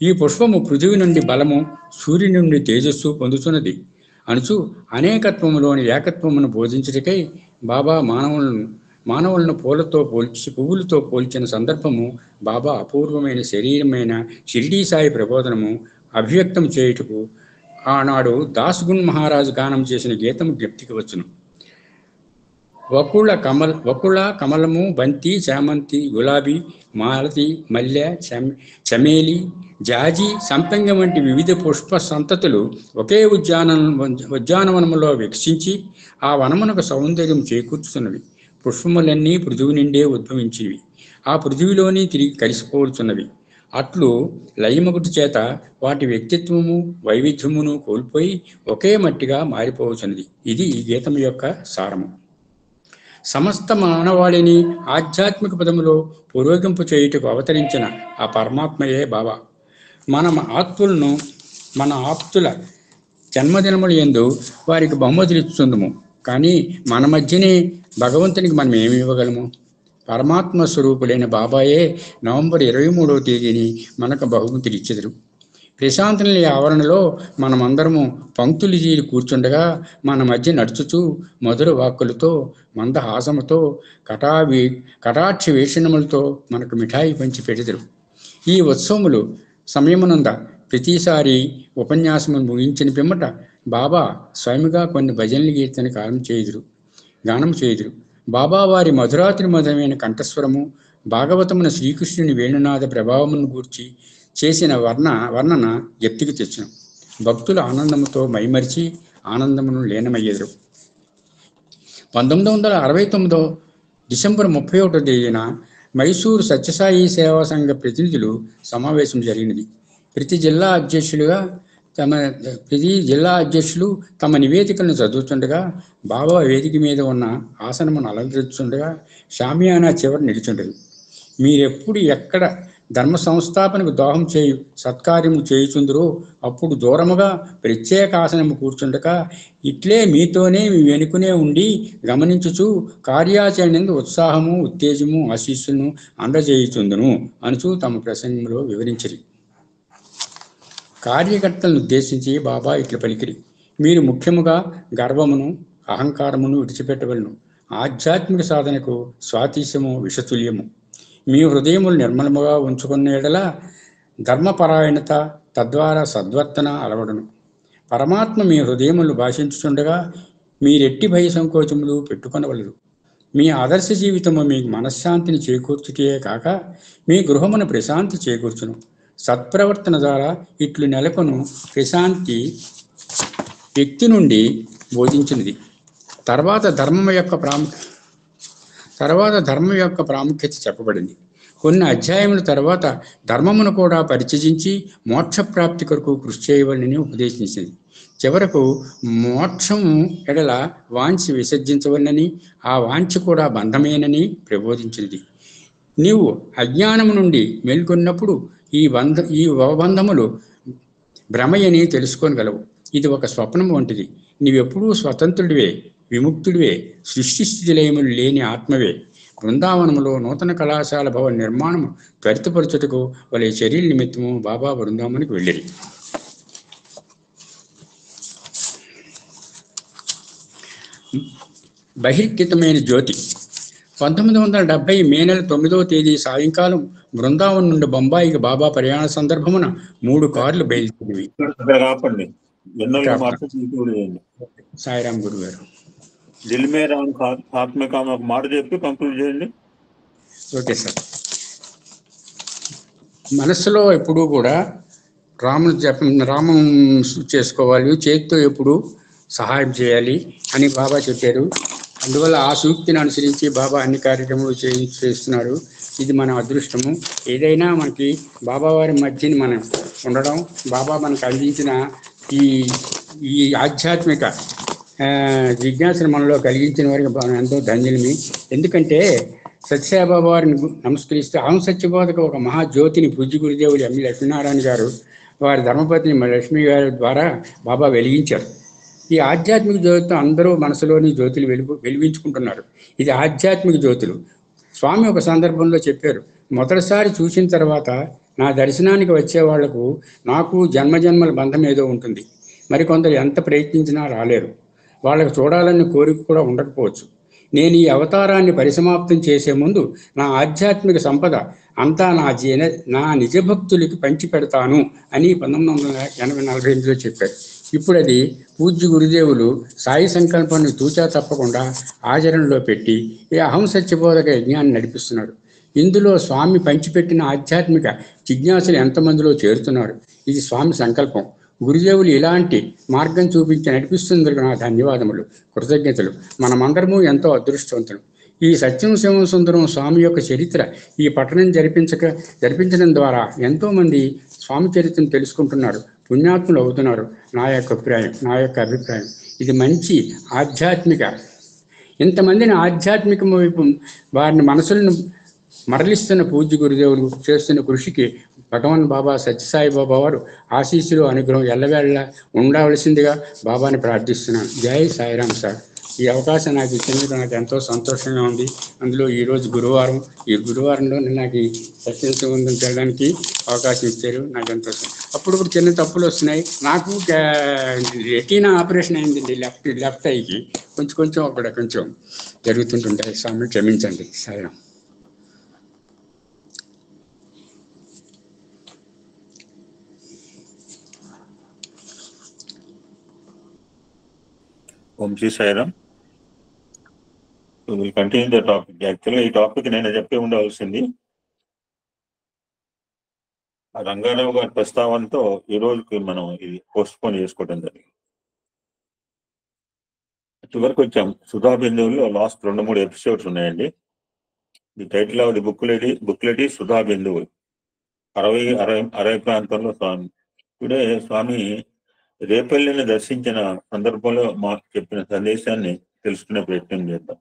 ఈ పుష్పము పృథివీ నుండి బలము, సూర్యుని నుండి తేజస్సు పొందుతున్నది అనుచు అనేకత్వములోని ఏకత్వమును బోధించుటకై బాబా మానవులను పువ్వులతో పోల్చిన సందర్భము బాబా అపూర్వమైన శరీరమైన షిరిడీ సాయి ప్రబోధనము అభివ్యక్తం చేయుటకు ఆనాడు దాస్గుణ్ మహారాజు గానం చేసిన గీతము జ్ఞప్తికి వచ్చును. వకుళ కమలము, బంతి, చామంతి, గులాబీ, మాలతి, మల్లె, చమేలి, జాజి, సంపెంగ వంటి వివిధ పుష్ప సంతతులు ఒకే ఉద్యానవనములో వికసించి ఆ వనమునకు సౌందర్యం చేకూర్చుతున్నవి. పుష్పములన్నీ పృథివీ నుండే ఉద్భవించినవి, ఆ పృథివీలోని తిరిగి కలిసిపోతున్నవి. అట్లు లయమగుటి చేత వాటి వ్యక్తిత్వము వైవిధ్యమును కోల్పోయి ఒకే మట్టిగా మారిపోవచ్చున్నది. ఇది ఈ గీతం యొక్క సారము. సమస్త మానవాళిని ఆధ్యాత్మిక పదములో పురోగింపు చేయుటకు అవతరించిన ఆ పరమాత్మయే బాబా. మన ఆప్తుల జన్మదినములు యందు వారికి బహుమతులు ఇస్తుందము, కానీ మన మధ్యనే భగవంతునికి మనం ఏమి ఇవ్వగలము? పరమాత్మ స్వరూపులైన బాబాయే నవంబర్ 23వ తేదీని మనకు బహుమతులు ఇచ్చెదరు. ప్రశాంతనిలయ ఆవరణలో మనమందరము పంక్తులు తీరి కూర్చుండగా మన మధ్య నడుచుచూ మధుర వాక్కులతో, మందహాసముతో, కటాక్ష వీక్షణములతో మనకు మిఠాయి పంచి పెడెదరు. ఈ ఉత్సవములు సమయమునంద ప్రతిసారి ఉపన్యాసం ముగించిన పిమ్మట బాబా స్వయముగా కొన్ని భజనలు కీర్తన గానం చేయుదురు. బాబా వారి మధురాతి మధురమైన కంఠస్వరము, భాగవతమున శ్రీకృష్ణుని వేణునాద ప్రభావమును గూర్చి చేసిన వర్ణన ఎత్తికి తెచ్చును. భక్తులు ఆనందముతో మైమరిచి ఆనందమును లీనమయ్యేరు. 1969 డిసెంబర్ 31వ తేదీన మైసూరు సత్యసాయి సేవా సంఘ ప్రతినిధులు సమావేశం జరిగినది. ప్రతి జిల్లా అధ్యక్షులు తమ నివేదికలను చదువుతుండగా బాబా వేదిక మీద ఉన్న ఆసనమును అలంకరిస్తుండగా షామియానా చివరి నిలుచుండదు. మీరెప్పుడు ఎక్కడ ధర్మ సంస్థాపనకు దోహం చేయు సత్కార్యము చేయుచుందరో అప్పుడు దూరముగా ప్రత్యేక ఆసనము కూర్చుండగా ఇట్లే మీతోనే మీ వెనుకనే ఉండి గమనించుచు కార్యాచరణకు ఉత్సాహము, ఉత్తేజము, ఆశీస్సులను అందజేయుచుందును అనుచు తమ ప్రసంగంలో వివరించిరి. కార్యకర్తలను ఉద్దేశించి బాబా ఇట్లా పలికిరి: మీరు ముఖ్యముగా గర్వమును, అహంకారమును విడిచిపెట్టవలను. ఆధ్యాత్మిక సాధనకు స్వాతీశము విషతుల్యము. మీ హృదయములు నిర్మలముగా ఉంచుకున్న ఎడల ధర్మపరాయణత, తద్వారా సద్వర్తన అలవడను. పరమాత్మ మీ హృదయములు భాషించుచుండగా మీరెట్టి భయ సంకోచములు పెట్టుకొనవలదు. మీ ఆదర్శ జీవితము మీకు మనశ్శాంతిని చేకూర్చుటే కాక మీ గృహమును ప్రశాంతి చేకూర్చును. సత్ప్రవర్తన ద్వారా ఇట్లు నెలకొను ప్రశాంతి వ్యక్తి నుండి బోధించినది. తర్వాత ధర్మం యొక్క ప్రాముఖ్యత చెప్పబడింది. కొన్ని అధ్యాయముల తర్వాత ధర్మమును కూడా పరిచయించి మోక్షప్రాప్తి కొరకు కృషి చేయవలనని ఉపదేశించింది. చివరకు మోక్షము ఎడల వాంఛ విసర్జించవలనని, ఆ వాంఛ కూడా బంధమేనని ప్రబోధించింది. నీవు అజ్ఞానము నుండి మేల్కొన్నప్పుడు ఈ భవబంధములు భ్రమయని తెలుసుకోగలవు. ఇది ఒక స్వప్నం వంటిది. నీవెప్పుడూ స్వతంత్రుడివే, విముక్తుడివే, సృష్టి స్థితి లయములు లేని ఆత్మవే. బృందావనములో నూతన కళాశాల భవన నిర్మాణము త్వరితపరచుటకు వాళ్ళ చర్యల నిమిత్తము బాబా బృందావనానికి వెళ్ళిరి. బహిర్గతమైన జ్యోతి. 1970 మే నెల 9వ తేదీ సాయంకాలం బృందావనం నుండి బొంబాయికి బాబా ప్రయాణ సందర్భమున 3 కార్లు బయలుదేరివి. సాయిరాం గురుగారు. దిల్ మే రామ్ హాత్ మే కామ్ ఒక మాట చెప్పి కంక్లూడ్ చేయండి. Okay sir. మనస్సులో ఎప్పుడూ కూడా రామం చేసుకోవాలి, చేతితో ఎప్పుడు సహాయం చేయాలి అని బాబా చెప్పారు. అందువల్ల ఆ సూక్తిని అనుసరించి బాబా అన్ని కార్యక్రమాలు చేస్తున్నారు. ఇది మన అదృష్టము. ఏదైనా మనకి బాబా వారి మధ్యని మనం ఉండడం, బాబా మనకు అందించిన ఈ ఆధ్యాత్మిక జిజ్ఞాసను మనలో కలిగించిన వారికి మనం ఎంతో ధన్యులమి. ఎందుకంటే సత్యసాయిబాబా వారిని నమస్కరిస్తే అహం సత్యబోధకు ఒక మహాజ్యోతిని పూజ్య గురుదేవులు ఎం లక్ష్మీనారాయణ గారు వారి ధర్మపత్ని లక్ష్మీ గారి ద్వారా బాబా వెలిగించారు. ఈ ఆధ్యాత్మిక జ్యోతితో అందరూ మనసులోని జ్యోతులు వెలిగించుకుంటున్నారు. ఇది ఆధ్యాత్మిక జ్యోతులు. స్వామి ఒక సందర్భంలో చెప్పారు, మొదటిసారి చూసిన తర్వాత నా దర్శనానికి వచ్చే వాళ్లకు నాకు జన్మజన్మల బంధం ఏదో ఉంటుంది. మరికొందరు ఎంత ప్రయత్నించినా రాలేరు. వాళ్ళకు చూడాలని కోరిక కూడా ఉండకపోవచ్చు. నేను ఈ అవతారాన్ని పరిసమాప్తం చేసే ముందు నా ఆధ్యాత్మిక సంపద అంతా నా నిజభక్తులకి పంచి పెడతాను అని 1948లో చెప్పారు. ఇప్పుడు అది పూజ్య గురుదేవులు సాయి సంకల్పాన్ని తూచా తప్పకుండా ఆచరణలో పెట్టి ఈ అహం సత్యబోధక యజ్ఞాన్ని నడిపిస్తున్నాడు. ఇందులో స్వామి పంచిపెట్టిన ఆధ్యాత్మిక జిజ్ఞాసులు ఎంతమందిలో చేరుతున్నారు. ఇది స్వామి సంకల్పం. గురుదేవులు ఇలాంటి మార్గం చూపించి నడిపిస్తున్నందుకు నా ధన్యవాదములు, కృతజ్ఞతలు. మనమందరము ఎంతో అదృష్టవంతులు. ఈ సత్యం శివం సుందరం స్వామి యొక్క చరిత్ర ఈ పట్టణం జరిపించడం ద్వారా ఎంతోమంది స్వామి చరిత్రను తెలుసుకుంటున్నారు, పుణ్యాత్ములు అవుతున్నారు. నా యొక్క అభిప్రాయం ఇది మంచి ఆధ్యాత్మిక, ఇంతమందిని ఆధ్యాత్మిక వైపు వారిని మనసులను మరలిస్తున్న పూజ్య గురుదేవులు చేస్తున్న కృషికి భగవాన్ బాబా సత్యసాయి బాబా వారు ఆశీస్సులు, అనుగ్రహం ఎల్లవేళ ఉండవలసిందిగా బాబాని ప్రార్థిస్తున్నాను. జై సాయిరామ్ సార్. ఈ అవకాశం నాకు ఇచ్చినందుకు నాకు ఎంతో సంతోషంగా ఉంది. అందులో ఈరోజు గురువారం, ఈ గురువారంలో నాకు ఈ సత్యం సంబంధం చేయడానికి అవకాశం ఇచ్చారు. నాకు ఎంతో అప్పుడు చిన్న తప్పులు వస్తున్నాయి. నాకు రెటీనా ఆపరేషన్ అయిందండి లెఫ్ట్ ఐకి. కొంచెం అక్కడ కొంచెం జరుగుతుంటుంటాయి. స్వామి క్షమించండి. Sairam. Om Shri Sairam. Will continue the topic. యాక్చువల్గా ఈ టాపిక్ నేను చెప్పి ఉండవలసింది. ఆ రంగారావు గారి ప్రస్తావనతో ఈ రోజుకి మనం ఇది పోస్ట్ పోన్ చేసుకోవడం జరిగింది. చివరికి వచ్చాం. సుధా బిందువుల్లో లాస్ట్ 2-3 ఎపిసోడ్స్ ఉన్నాయండి. The title of the booklet ఈ సుధా బిందువులు. 60 ప్రాంతంలో స్వామి టుడే స్వామి రేపల్లిని దర్శించిన సందర్భంలో మాకు చెప్పిన సందేశాన్ని తెలుసుకునే ప్రయత్నం చేద్దాం.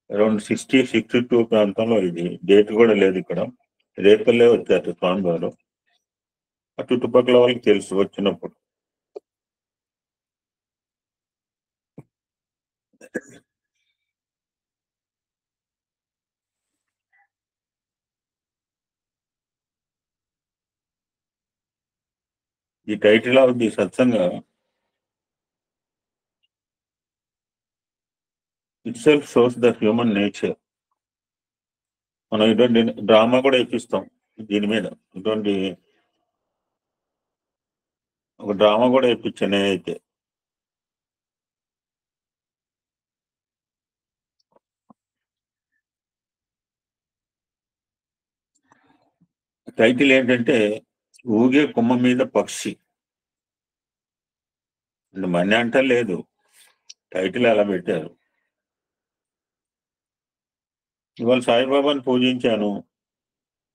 అరౌండ్ 62 ప్రాంతంలో ఇది డేట్ కూడా లేదు. ఇక్కడ రేపల్లే వచ్చారు స్వామి వారు. ఆ చుట్టుపక్కల వాళ్ళకి తెలుసు వచ్చినప్పుడు. The title of the satsang itself shows the human nature. మనం ఇటువంటి డ్రామా కూడా ఇప్పిస్తాం దీని మీద. ఇటువంటి ఒక డ్రామా కూడా ఇప్పించాను నేనైతే. టైటిల్ ఏంటంటే ఊగే కొమ్మ మీద పక్షి. మన్ని అంట లేదు, టైటిల్ అలా పెట్టారు. ఇవాళ సాయిబాబాని పూజించాను,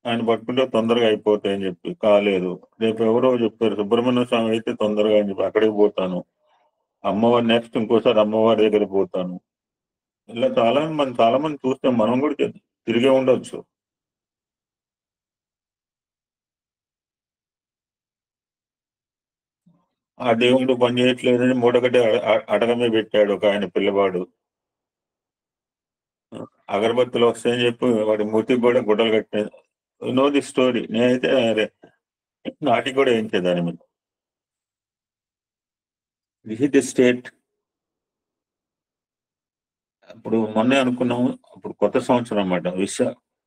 ఆయన పట్టుకుంటే తొందరగా అయిపోతాయని చెప్పి కాలేదు. రేపు ఎవరో చెప్పారు సుబ్రహ్మణ్య స్వామి అయితే తొందరగా అని చెప్పి అక్కడికి పోతాను. అమ్మవారి నెక్స్ట్ ఇంకోసారి అమ్మవారి దగ్గరికి పోతాను. ఇలా చాలా మంది చూస్తాం. మనం కూడా తిరిగే ఉండొచ్చు. ఆ దేవుడు పని చేయట్లేదని మూడగడ్డి అడగమే పెట్టాడు ఒక ఆయన పిల్లవాడు. అగరబత్తులు వస్తాయని చెప్పి వాడి మూతికి కూడా గుడ్డలు కట్టినది. Know the story. నేనైతే నాటికి కూడా వేయించేదాని మీద. This is the state. అప్పుడు మొన్నే అనుకున్నాము, అప్పుడు కొత్త సంవత్సరం అన్నమాట.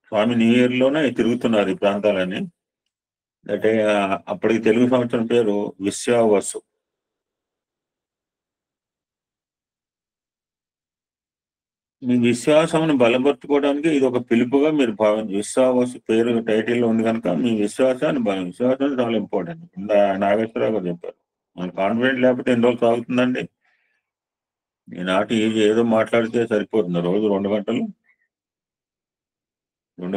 స్వామి న్యూ ఇయర్ లోనే తిరుగుతున్నారు ఈ ప్రాంతాలని. అంటే అప్పటికి తెలుగు సంవత్సరం పేరు విశ్వావసు. మీ విశ్వాసమును బలపరుచుకోవడానికి ఇది ఒక పిలుపుగా మీరు భావించి, విశ్వావసు పేరు టైటిల్ లో ఉంది కనుక మీ విశ్వాసాన్ని విశ్వాసం చాలా ఇంపార్టెంట్. నాగేశ్వరరావు గారు చెప్పారు. మన కాన్ఫిడెంట్ లేకపోతే ఎన్ని రోజులు సాగుతుందండి. ఈనాటి ఏదో మాట్లాడితే సరిపోతుంది. రోజు 2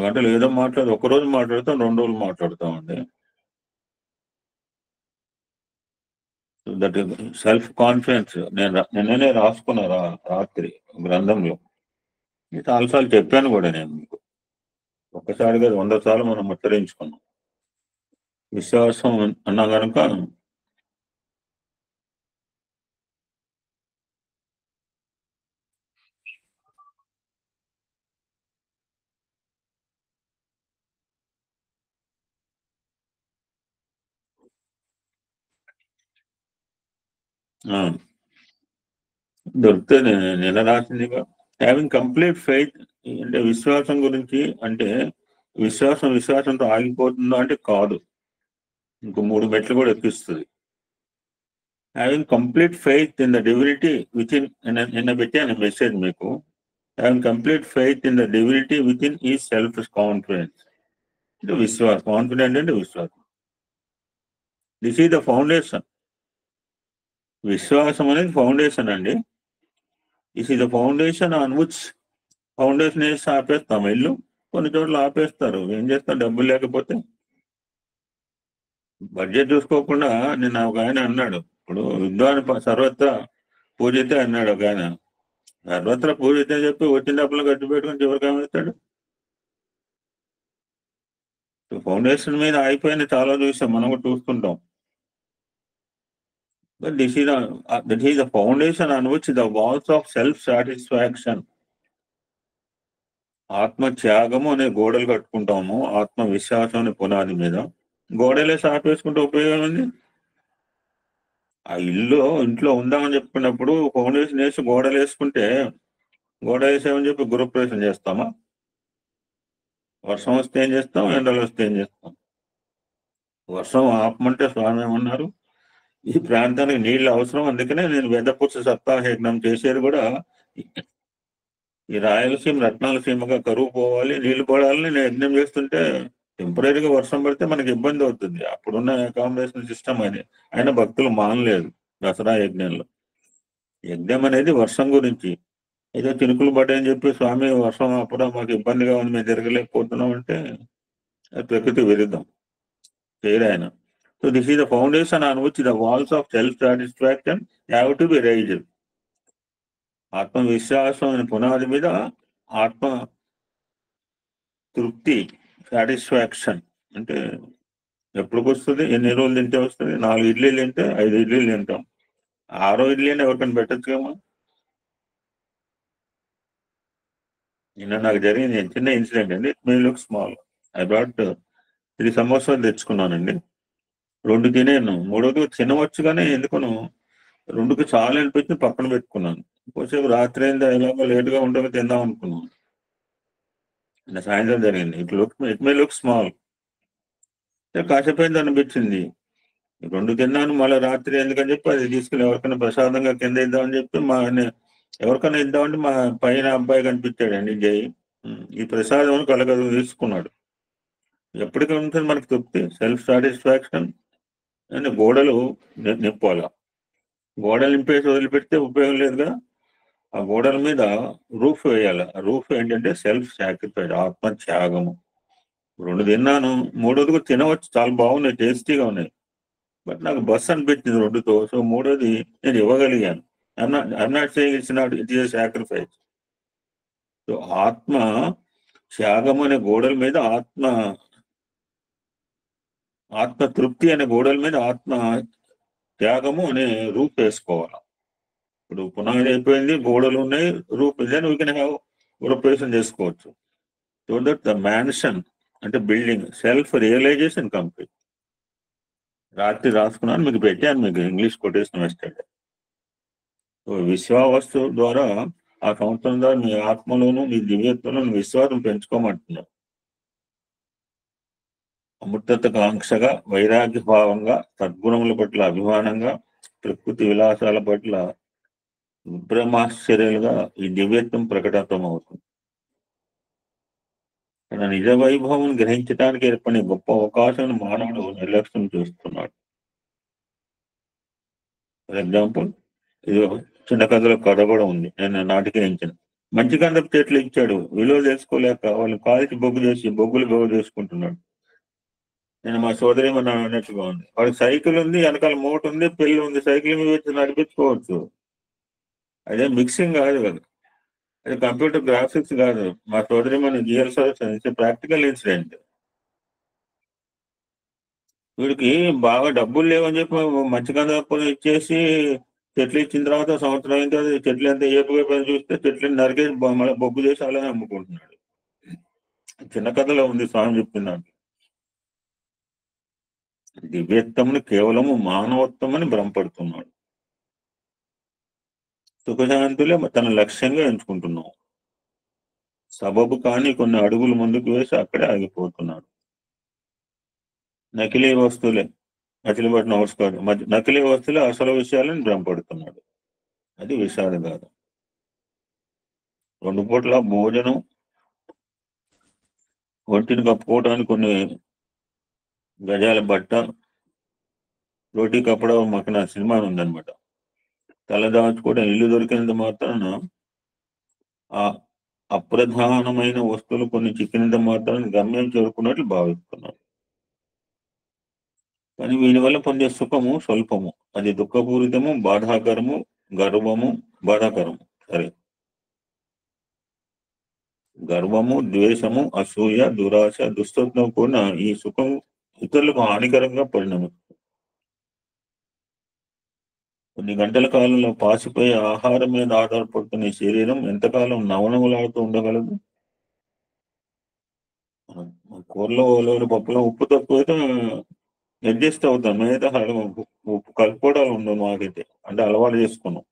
గంటలు ఏదో ఒక రోజు మాట్లాడతాం, 2 రోజులు మాట్లాడతామండి. That self confidence. నిన్ననే రాసుకున్నారా రాత్రి గ్రంథంలో. చాలాసార్లు చెప్పాను కూడా నేను మీకు. ఒక్కసారి కాదు 100 సార్లు మనం ముచ్చరించుకున్నాం. విశ్వాసం అన్నా కనుక దొరికితే నిన్న రాసిందిగా. హ్యావింగ్ కంప్లీట్ ఫెయిత్ అంటే విశ్వాసం గురించి అంటే విశ్వాసంతో ఆగిపోతుందో అంటే కాదు, ఇంకో 3 మెట్లు కూడా ఎక్కిస్తుంది. Having complete faith in the divinity which in నిన్న పెట్టాను మెసేజ్ మీకు. Having complete faith in the divinity which in ఈ సెల్ఫ్ కాన్ఫిడెన్స్. అంటే విశ్వాసం. కాన్ఫిడెంట్ అంటే విశ్వాసం. This is the foundation. విశ్వాసం అనేది ఫౌండేషన్ అండి. This is the foundation on which foundation వేసి ఆపేస్తాం. ఇల్లు కొన్ని చోట్ల ఆపేస్తారు. ఏం చేస్తారు, డబ్బులు లేకపోతే. బడ్జెట్ చూసుకోకుండా నిన్న ఒక ఆయన అన్నాడు, ఇప్పుడు విద్వాన్ సర్వత్ర పూజితే అన్నాడు ఒక ఆయన. సర్వత్ర పూజితే చెప్పి వచ్చిన డబ్బులు ఖర్చు పెట్టుకుని చివరికి ఏమవుతాడు. ఫౌండేషన్ మీద అయిపోయిన చాలా చూసాం, మనం కూడా చూస్తుంటాం. But this is the foundation on which the walls of self satisfaction, ఆత్మ త్యాగము అనే గోడలు కట్టుకుంటాము. ఆత్మ విశ్వాసం అనే పునాది మీద గోడలే సాపేసుకుంటే ఉపయోగం ఉంది. ఆ ఇంట్లో ఉందామని చెప్పుకున్నప్పుడు ఫౌండేషన్ వేసి గోడలు వేసుకుంటే, గోడ వేసామని చెప్పి గృహప్రవేశం చేస్తామా? వర్షం వస్తే ఏం చేస్తాం, ఎండలు వస్తే ఏం చేస్తాం? వర్షం ఆపమంటే స్వామి ఏమన్నారు, ఈ ప్రాంతానికి నీళ్ళు అవసరం. అందుకనే నేను వెదపురుష సప్తాహ యజ్ఞం చేసేది కూడా ఈ రాయలసీమ రత్నాలసీమగా కరువు పోవాలి, నీళ్లు పడాలని నేను యజ్ఞం చేస్తుంటే టెంపరీగా వర్షం పడితే మనకి ఇబ్బంది అవుతుంది. అప్పుడున్న అకామిడేషన్ సిస్టమ్ అని అయినా భక్తులు మానలేదు. దసరా యజ్ఞంలో యజ్ఞం అనేది వర్షం గురించి. ఏదో చినుకులు పడ్డాయని చెప్పి స్వామి వర్షం అప్పుడు మాకు ఇబ్బందిగా ఉంది, మేము తిరగలేకపోతున్నాం అంటే అది ప్రకృతి విరుద్ధం. చేయరు ఆయన. So this is the foundation on which the walls of self satisfaction have to be raised. ఆత్మవిశ్వాసం అనే పునాది మీద ఆత్మ తృప్తి, సాటిస్ఫాక్షన్ అంటే ఎప్పటికి వస్తుంది, ఎన్ని రోజులు తింటే వస్తుంది. 4 ఇడ్లీలు తింటే 5 ఇడ్లీలు తింటాం. 6వ ఇడ్లీ అని ఎవరికైనా పెట్టచ్చు కమ్మా. నిన్న నాకు జరిగింది చిన్న ఇన్సిడెంట్ అండి. It may look small. I brought 3 సమోసాలు తెచ్చుకున్నానండి. 2 తినేను. 3వది తినవచ్చు కానీ ఎందుకును 2కి చాలా అనిపించి పక్కన పెట్టుకున్నాను. కొంచెంసేపు రాత్రి అయిందా ఎలాగో లేటుగా ఉంటుందో తిందాం అనుకున్నాను. నిన్న సాయంత్రం జరిగింది. It may look small. కాసేపు అయింది అనిపించింది. 2 తిన్నాను, మళ్ళీ రాత్రి ఎందుకని చెప్పి అది తీసుకుని ఎవరికైనా ప్రసాదంగా కింద ఇద్దామని చెప్పి ఎవరికైనా ఇద్దామంటే మా పైన అబ్బాయి కనిపించాడండి జై. ఈ ప్రసాదం కలగదు తీసుకున్నాడు. ఎప్పటికీ ఉంటుంది మనకు తృప్తి, సెల్ఫ్ సాటిస్ఫాక్షన్. అని గోడలు నింపాల. గోడలు నింపేసి వదిలిపెడితే ఉపయోగం లేదుగా. ఆ గోడల మీద రూఫ్ వేయాలి. ఆ రూఫ్ ఏంటంటే సెల్ఫ్ సాక్రిఫైస్, ఆత్మ త్యాగము. 2 తిన్నాను, 3వది కూడా తినవచ్చు, చాలా బాగున్నాయి, టేస్టీగా ఉన్నాయి. బట్ నాకు బస్ అనిపించింది 2తో. సో 3వది నేను ఇవ్వగలిగాను. I'm not saying it's not, it is sacrifice. So ఆత్మ త్యాగం అనే గోడల మీద ఆత్మ తృప్తి అనే గోడల మీద ఆత్మ త్యాగము అనే రూప్ వేసుకోవాలి. ఇప్పుడు పునాది అయిపోయింది, గోడలు ఉన్నాయి, రూప్ దెన్ వీ కెన్ హ్యావ్ రూపేషన్ చేసుకోవచ్చు. సో దట్ ద మ్యాన్షన్ అంటే బిల్డింగ్, సెల్ఫ్ రియలైజేషన్ కంప్లీట్. రాత్రి రాసుకున్నాను, మీకు పెట్టాను, మీకు ఇంగ్లీష్ కొటేషన్ వేస్తాడు. సో విశ్వావస్తు ద్వారా ఆ సంవత్సరం ద్వారా మీ ఆత్మలోను మీ దివ్యత్వంలో విశ్వాసం పెంచుకోమంటున్నారు. అమృతత్వ కాంక్షగా, వైరాగ్య భావంగా, సద్గుణముల పట్ల అభిమానంగా, ప్రకృతి విలాసాల పట్ల విభ్రమాశ్చర్యాలుగా ఈ దివ్యత్వం ప్రకటితం అవుతుంది. తన నిజ వైభవం గ్రహించడానికి ఏర్పడిన గొప్ప అవకాశాన్ని మానవుడు నిర్లక్ష్యం చేస్తున్నాడు. ఫర్ ఎగ్జాంపుల్, ఇది చిన్న కథలో కథ కూడా ఉంది, నేను నాటికరించిన. మంచి కందపు చెట్లు ఇచ్చాడు, విలువ తెలుసుకోలేక వాళ్ళు కాల్చి బొగ్గులు బొగ్గు చేసుకుంటున్నాడు. నేను మా సోదరి అన్నట్టుగా ఉంది. వాడికి సైకిల్ ఉంది, వెనకాల మూట ఉంది, పెళ్లి ఉంది, సైకిల్ మీద వచ్చి నడిపించుకోవచ్చు. అదే మిక్సింగ్ కాదు కదా, అది కంప్యూటర్ గ్రాఫిక్స్ కాదు. మా సోదరి జిఎల్ సర్వీస్ ప్రాక్టికల్ ఇన్సిడెంట్. వీడికి బాగా డబ్బులు లేవని చెప్పి మంచి కందపు ఇచ్చేసి చెట్లు ఇచ్చిన తర్వాత సంవత్సరం అయిన తర్వాత చెట్లు ఎంత ఏపుగా చూస్తే చెట్లు నరికేసి మళ్ళీ బొగ్గు చేసి అలానే అమ్ముకుంటున్నాడు. చిన్న కథలో ఉంది స్వామి చెప్తున్నాడు. దివ్యత్వముని కేవలము మానవత్వమని భ్రమపడుతున్నాడు. సుఖశాంతులే తన లక్ష్యంగా ఎంచుకుంటున్నాం. సబబు కానీ కొన్ని అడుగులు ముందుకు వేసి అక్కడే ఆగిపోతున్నాడు. నకిలీ వస్తువులే, నకిలీ బట్టి నమస్కారం, నకిలీ వస్తువులే అసలు విషయాలను భ్రమపడుతున్నాడు. అది విషాదం కాదు. 2 పూట్ల భోజనం, ఒంటిని కప్పుకోవడానికి కొన్ని గజాల బట్ట, రోటీ కప్పడ మక్కన సినిమా ఉందనమాట. తలదాచుకోవడం ఇల్లు దొరికినంత మాత్రాన, ఆ అప్రధానమైన వస్తువులు కొన్ని చిక్కినంత మాత్రాన గమ్యం చేరుకున్నట్లు భావిస్తున్నారు. కానీ వీని వల్ల పొందే సుఖము స్వల్పము, అది దుఃఖపూరితము, బాధాకరము, గర్వము, బాధాకరము. సరే, గర్వము, ద్వేషము, అసూయ, దురాశ, దుష్టత్వం కూడిన ఈ సుఖం ఇతరులకు హానికరంగా పరిణమిస్తుంది. కొన్ని గంటల కాలంలో పాసిపోయే ఆహారం మీద ఆధారపడుతున్న ఈ శరీరం ఎంతకాలం నవనవలాడుతూ ఉండగలదు? కూరలో పప్పులో ఉప్పు తక్కువైతే అడ్జస్ట్ అవుతాం, మిగతా ఉప్పు కలుపుకోవడాలు ఉండవు మాకైతే. అంటే అలవాటు చేసుకున్నాం,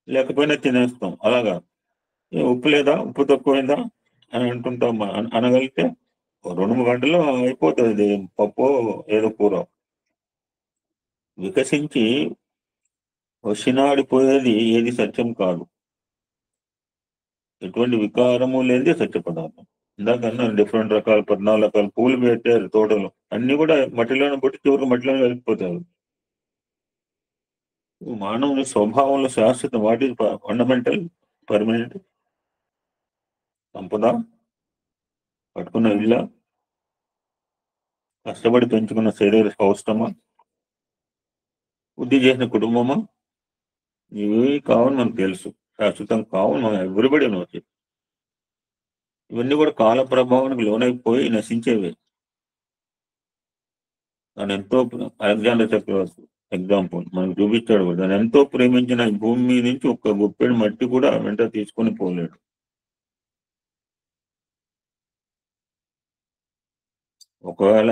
లేకపోయినా తినేస్తాం. అలాగా ఉప్పు లేదా, ఉప్పు తక్కువైందా అని అంటుంటాం. అనగలిగితే 2-3 గంటల్లో అయిపోతుంది పప్పు ఏదో కూర. వికసించి వశినాడిపోయేది ఏది సత్యం కాదు. ఎటువంటి వికారము లేనిది సత్య పదార్థం. ఇందాక అన్నాను డిఫరెంట్ రకాల 14 రకాల పూలు పెట్టారు తోటలో, అన్ని కూడా మట్టిలోనే పుట్టి చివరికి మట్టిలోనే కలిసిపోతారు. మానవుని స్వభావంలో శాశ్వతం, వాట్ ఈజ్ ఫండమెంటల్ పర్మనెంట్? సంపద, కట్టుకున్న ఇళ్ళ, కష్టపడి పెంచుకున్న శరీర సౌష్టమా, వృద్ధి చేసిన కుటుంబమా? ఇవి కావాలి మనకు తెలుసు, శాశ్వతం కావాలి మనం ఎవ్రీబడి నోచి. ఇవన్నీ కూడా కాల ప్రభావానికి లోనైపోయి నశించేవే. దాన్ని ఎంతో అలెగ్జాండర్ చక్రవర్తి ఎగ్జాంపుల్ మనకు చూపించాడు కూడా. దాన్ని ఎంతో ప్రేమించిన ఈ భూమి మీద నుంచి ఒక్క గుప్పెడు మట్టి కూడా వెంట తీసుకొని పోలేడు. ఒకవేళ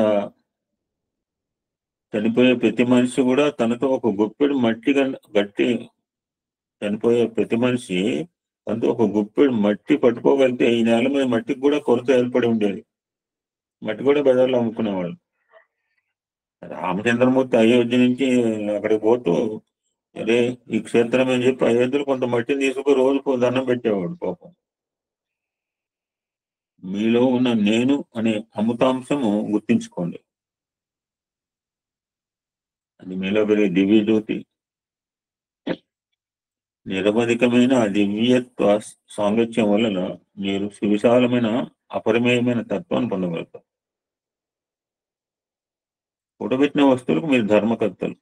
చనిపోయే ప్రతి మనిషి కూడా తనతో ఒక గుప్పెడు మట్టి గట్టి, చనిపోయే ప్రతి మనిషి తనతో ఒక గుప్పెడు మట్టి పట్టుకోగలిగితే ఈ నేల మీద మట్టికి కూడా కొరత ఏర్పడి ఉండేది. మట్టి కూడా బజార్లో అమ్ముకునేవాళ్ళు. రామచంద్రమూర్తి అయోధ్య నుంచి అక్కడికి పోతూ, అరే ఈ క్షేత్రం అని చెప్పి అయోధ్యలో కొంత మట్టిని తీసుకుని రోజు దండం పెట్టేవాడు పాపం. మీలో ఉన్న నేను అనే అమృతాంశము గుర్తించుకోండి. అది మీలో పెరిగే దివ్య జ్యోతి. నిరవధికమైన ఆ దివ్యత్వ సాంగత్యం వలన మీరు సువిశాలమైన అపరిమేయమైన తత్వాన్ని పొందగలుగుతారు. కూడబెట్టిన వస్తువులకు మీరు ధర్మకర్తలు.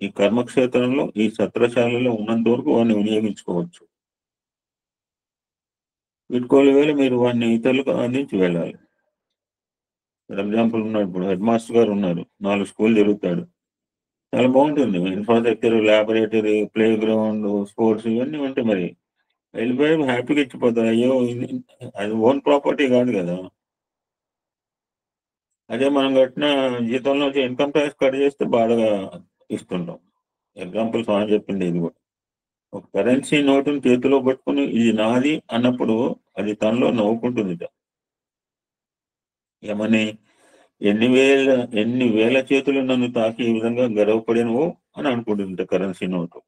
ఈ కర్మక్షేత్రంలో, ఈ సత్రశాలలో ఉన్నంత వరకు వాడిని వినియోగించుకోవచ్చు. వీటికోలు వేళ మీరు వాడిని ఇతరులకు అందించి వెళ్ళాలి. ఫర్ ఎగ్జాంపుల్ ఉన్నాడు, ఇప్పుడు హెడ్ మాస్టర్ గారు ఉన్నారు, 4 స్కూల్ తిరుగుతాడు, చాలా బాగుంటుంది. Infrastructure, laboratory, play ground, sports ఇవన్నీ ఉంటాయి. మరి వెళ్ళిపోయి హ్యాపీగా ఇచ్చిపోతారు. అయ్యో అది ఓన్ ప్రాపర్టీ కాదు కదా. అదే మనం కట్టిన జీతంలో ఇన్కమ్ ట్యాక్స్ కట్ చేస్తే బాధగా ఇస్తుంటాం. ఎగ్జాంపుల్ స్వామి చెప్పింది ఇది కూడా. ఒక కరెన్సీ నోటుని చేతిలో పట్టుకుని ఇది నాది అన్నప్పుడు అది తనలో నవ్వుకుంటుంది. ఏమని, ఎన్ని వేల చేతులు నన్ను తాకి ఈ విధంగా గర్వపడినవు అని అనుకుంటుంది కరెన్సీ నోటు.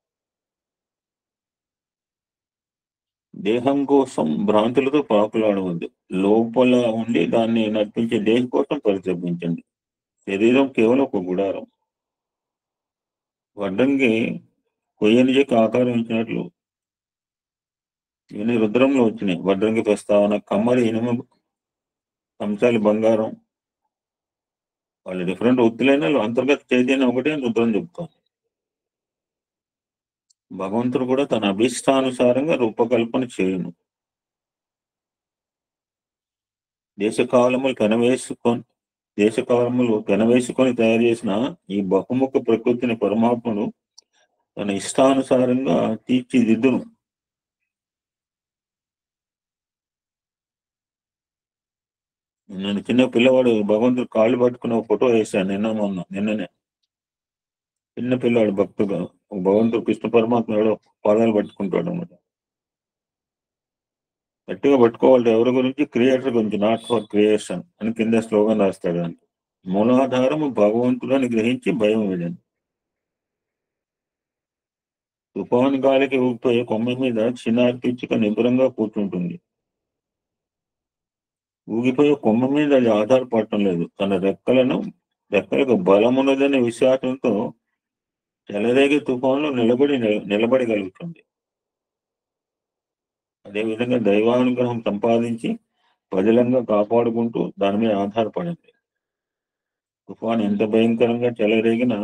దేహం కోసం భ్రాంతులతో పాకులాడవద్దు. లోపల ఉండి దాన్ని నడిపించే దేహం కోసం పరితపించండి. శరీరం కేవలం ఒక గుడారం. వడ్డంగి కొయ్యనిజకి ఆకారం ఇచ్చినట్లు ఇవన్నీ రుద్రంలో వచ్చినాయి. వడ్రంగి ప్రస్తావన, కమ్మరి ఇనుము, కంసాలి బంగారం, వాళ్ళు డిఫరెంట్ వృత్తులైన అంతర్గత చైతన్యం ఒకటే రుద్రం చెప్తాం. భగవంతుడు కూడా తన అభిష్టానుసారంగా రూపకల్పన చేయును. దేశకాలములు పెనవేసుకొని తయారు చేసిన ఈ బహుముఖ ప్రకృతిని పరమాత్మను తన ఇష్టానుసారంగా తీర్చిదిద్దును. నేను చిన్న పిల్లవాడు భగవంతుడు కాళ్ళు పట్టుకుని ఒక ఫోటో వేశాను నిన్ననే. చిన్న పిల్లవాడు భక్తుగా భగవంతుడు కృష్ణ పరమాత్మ ఎవడో పాదాలు పట్టుకుంటాడు అన్నమాట. గట్టిగా పట్టుకోవాలి. ఎవరి గురించి? క్రియేటర్ గురించి, నాట్ ఫర్ క్రియేషన్ అని కింద స్లోగన్ రాస్తాడు. అని మూలాధారము భగవంతుడని గ్రహించి భయం వేయండి. తుఫాను గాలికి ఊపిపోయే కొమ్మ మీద చిన్నారి పిచ్చుక నిపురంగా కూర్చుంటుంది. ఊగిపోయే కొమ్మ మీద అది ఆధారపడటం లేదు. తన రెక్కలకు బలం ఉన్నదనే విశ్వాసంతో చెలరేగే తుఫాన్లో నిలబడగలుగుతుంది. అదేవిధంగా దైవానుగ్రహం సంపాదించి ప్రజలంగా కాపాడుకుంటూ దాని మీద ఆధారపడింది. తుఫాన్ ఎంత భయంకరంగా చెలరేగినా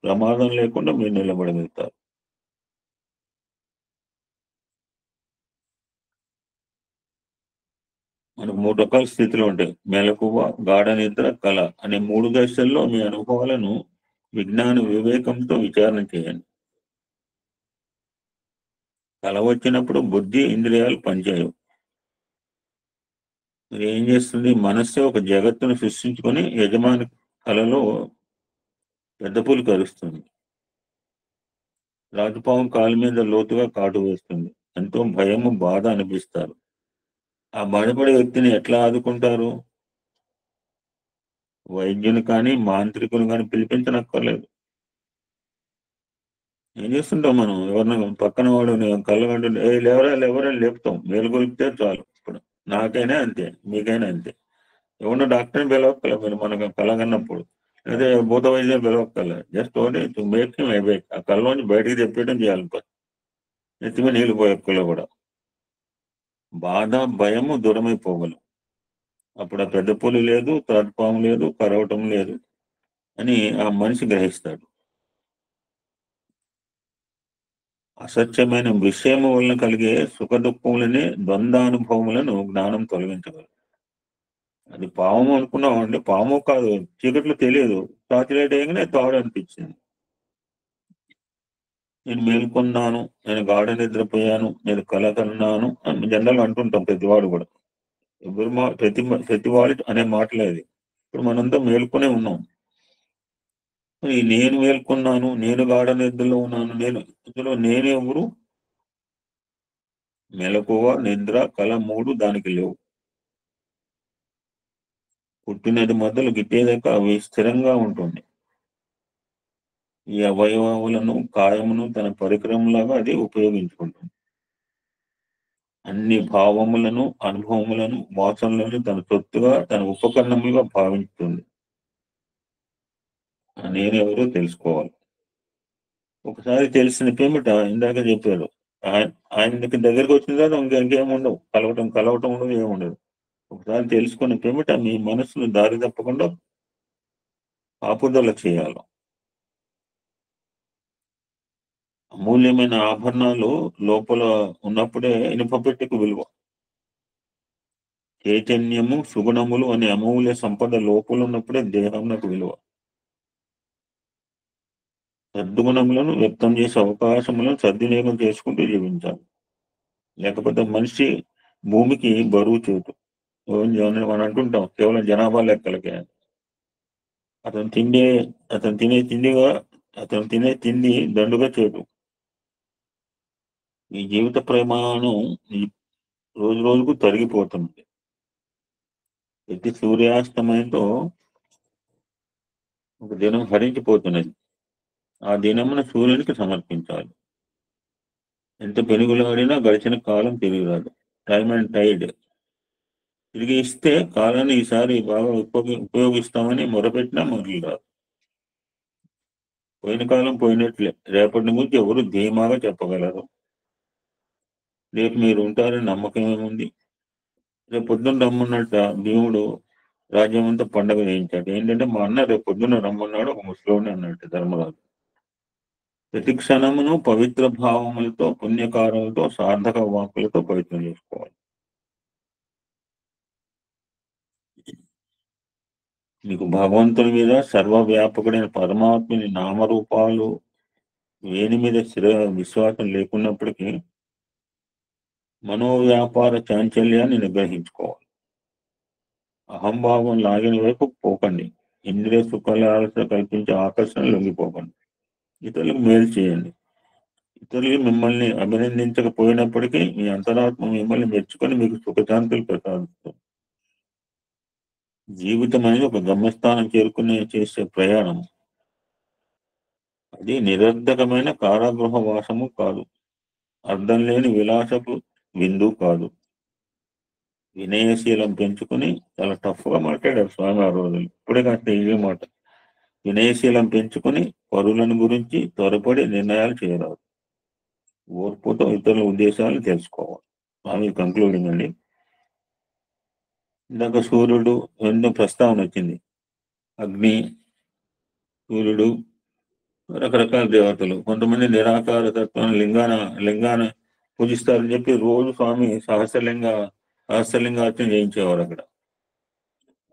ప్రమాదం లేకుండా మీరు నిలబడగలుగుతారు. మనకు 3 రకాల స్థితులు ఉంటాయి. మెలకువ, గాఢ నిద్ర, కళ అనే 3 దశల్లో మీ అనుభవాలను విజ్ఞాన వివేకంతో విచారణ చేయండి. కళ వచ్చినప్పుడు బుద్ధి, ఇంద్రియాలు పనిచేయవు. మరి ఏం చేస్తుంది? మనస్సే ఒక జగత్తును సృష్టించుకొని యజమాని కళలో పెద్ద పూలు కరుస్తుంది. రాజుపాము కాలు మీద లోతుగా కాటు వేస్తుంది. ఎంతో భయము, బాధ అనిపిస్తారు. ఆ బాధపడే వ్యక్తిని ఎట్లా ఆదుకుంటారు? వైద్యుని కానీ మాంత్రికుని కానీ పిలిపించనక్కర్లేదు. ఏం చేస్తుంటాం మనం? ఎవరిన పక్కన వాడు కళ్ళు కంటుంటే ఏ లేవరా లేవరా అని లేపుతాం, మేలుకొలిపితే చాలు. ఇప్పుడు నాకైనా అంతే, మీకైనా అంతే. ఎవరినో డాక్టర్ని పిలవక్కల మీరు మనకు కళ కన్నప్పుడు, అదే భూత వైద్యం పిలవక్కల, just only to make him awake. ఆ కళ్ళలోంచి బయటికి తెప్పేయడం చేయాలి. నెత్తిమే నీళ్ళు పోయక్కలో కూడా. బాధ భయము దూరమైపోగలవు. అప్పుడు ఆ పెద్ద పులి లేదు, తాటిపాము లేదు, కరవటం లేదు అని ఆ మనిషి గ్రహిస్తాడు. అసత్యమైన విషయము వలన కలిగే సుఖ దుఃఖములని ద్వంద్వానుభవములను జ్ఞానం తొలగించగలదు. అది పాము అనుకున్నాం అంటే పాము కాదు, చీకట్లో తెలియదు, టార్చ్ లైట్ వేయగానే తాడు అనిపించింది. నేను మేల్కొన్నాను, నేను గాఢ నిద్రపోయాను, నేను కల కన్నాను అని జనరల్ అంటుంటాం ప్రతివాడు కూడా. ఎవరు ప్రతివాడు అనే మాటలేదు. ఇప్పుడు మనంతా మేల్కొనే ఉన్నాం. నేను మేల్కొన్నాను, నేను గాఢ నిద్రలో ఉన్నాను, ఇందులో నేను ఎవరు? మెలకువ, నిద్ర, కళ మూడు దానికి లేవు. పుట్టినది మొదలు గిట్టేదాకా అవి స్థిరంగా ఉంటుంది. ఈ అవయవములను కాయమును తన పరికరంలాగా అది ఉపయోగించుకుంటుంది. అన్ని భావములను, అనుభవములను, వాసనలను తన సొత్తుగా, తన ఉపకరణములుగా భావించుతుంది. నేనెవరో తెలుసుకోవాలి. ఒకసారి తెలిసిన పేమిట ఇందాక చెప్పారు, ఆయనకి దగ్గరికి వచ్చిన తర్వాత ఇంకేముండవు, కలవటం ఉండదు, ఏముండదు. ఒకసారి తెలుసుకున్న పేమిట మీ మనసును దారి తప్పకుండా ఆపుదల చేయాలి. అమూల్యమైన ఆభరణాలు లోపల ఉన్నప్పుడే ఇనుప పెట్టెకు విలువ. చైతన్యము, సుగుణములు అనే అమూల్య సంపద లోపల ఉన్నప్పుడే దేహంకు విలువ. సద్గుణములను వ్యక్తం చేసే అవకాశములను సద్వినియోగం చేసుకుంటూ జీవించాలి. లేకపోతే మనిషి భూమికి బరువు చూపు. మనం అంటుంటాం కేవలం జనాభా లెక్కలకే. అతను తినే తిండి దండుగా చేటు. ఈ జీవిత ప్రమాణం రోజు రోజుకు తరిగిపోతుంది. ప్రతి సూర్యాస్తమయంతో ఒక దినం హరించిపోతున్నది. ఆ దినమున సూర్యునికి సమర్పించాలి. ఎంత పెనుగులాడినా గడిచిన కాలం తిరిగి రాదు. టైమ్ అండ్ టైడ్ తిరిగి ఇస్తే కాలాన్ని ఈసారి బాగా ఉపయోగిస్తామని మొరపెట్టినా మొదలు రాదు. పోయిన కాలం పోయినట్లే. రేపటి గురించి ఎవరు ధీమాగా చెప్పగలరు? రేపు మీరు ఉంటారని నమ్మకం ఏముంది? రేపు పొద్దున్న రమ్మన్నట్ట భీముడు రాజ్యం అంతా పండగ చేయించాడు. ఏంటంటే మా అన్న రేపు పొద్దున్న రమ్మన్నాడు, ఒక ముసలోని అన్నట్టు ధర్మరాజు. ప్రతి క్షణమును పవిత్ర భావములతో, పుణ్యకారములతో, సార్థక వాక్కులతో పవిత్రం చేసుకోవాలి. మీకు భగవంతుని మీద, సర్వవ్యాపకుడైన పరమాత్మని నామరూపాలు వేని మీద స్థిర విశ్వాసం లేకున్నప్పటికీ మనోవ్యాపార చాంచల్యాన్ని నిగ్రహించుకోవాలి. అహంభావం లాగిన వైపు పోకండి. ఇంద్రియ సుఖాలతో కల్పించే ఆకర్షణ లొంగిపోకండి. ఇతరులకు మేలు చేయండి. ఇతరులు మిమ్మల్ని అభినందించకపోయినప్పటికీ మీ అంతరాత్మ మిమ్మల్ని మెచ్చుకొని మీకు సుఖశాంతులు ప్రసాదిస్తుంది. జీవితం అనేది ఒక గమ్యస్థానం చేసే ప్రయాణం. అది నిరర్ధకమైన కారాగృహ వాసము కాదు. అర్థం లేని విలాసపు విందు కాదు. వినయశీలం పెంచుకుని చాలా టఫ్గా మాట్లాడారు స్వామి ఆ రోజులు. ఇప్పుడే కాస్త ఇదే మాట. వినయశీలం పెంచుకుని పరులను గురించి త్వరపడి నిర్ణయాలు చేయరాదు. ఓర్పుతో ఇతరుల ఉద్దేశాలను తెలుసుకోవాలి. స్వామి కంక్లూడింగ్ అండి. ఇందాక సూర్యుడు ఎన్నో ప్రస్తావన వచ్చింది. అగ్ని, సూర్యుడు, రకరకాల దేవతలు. కొంతమంది నిరాకార తత్వాన్ని లింగాన పూజిస్తారని చెప్పి రోజు స్వామి సహస్రలింగార్చన చేయించేవారు అక్కడ.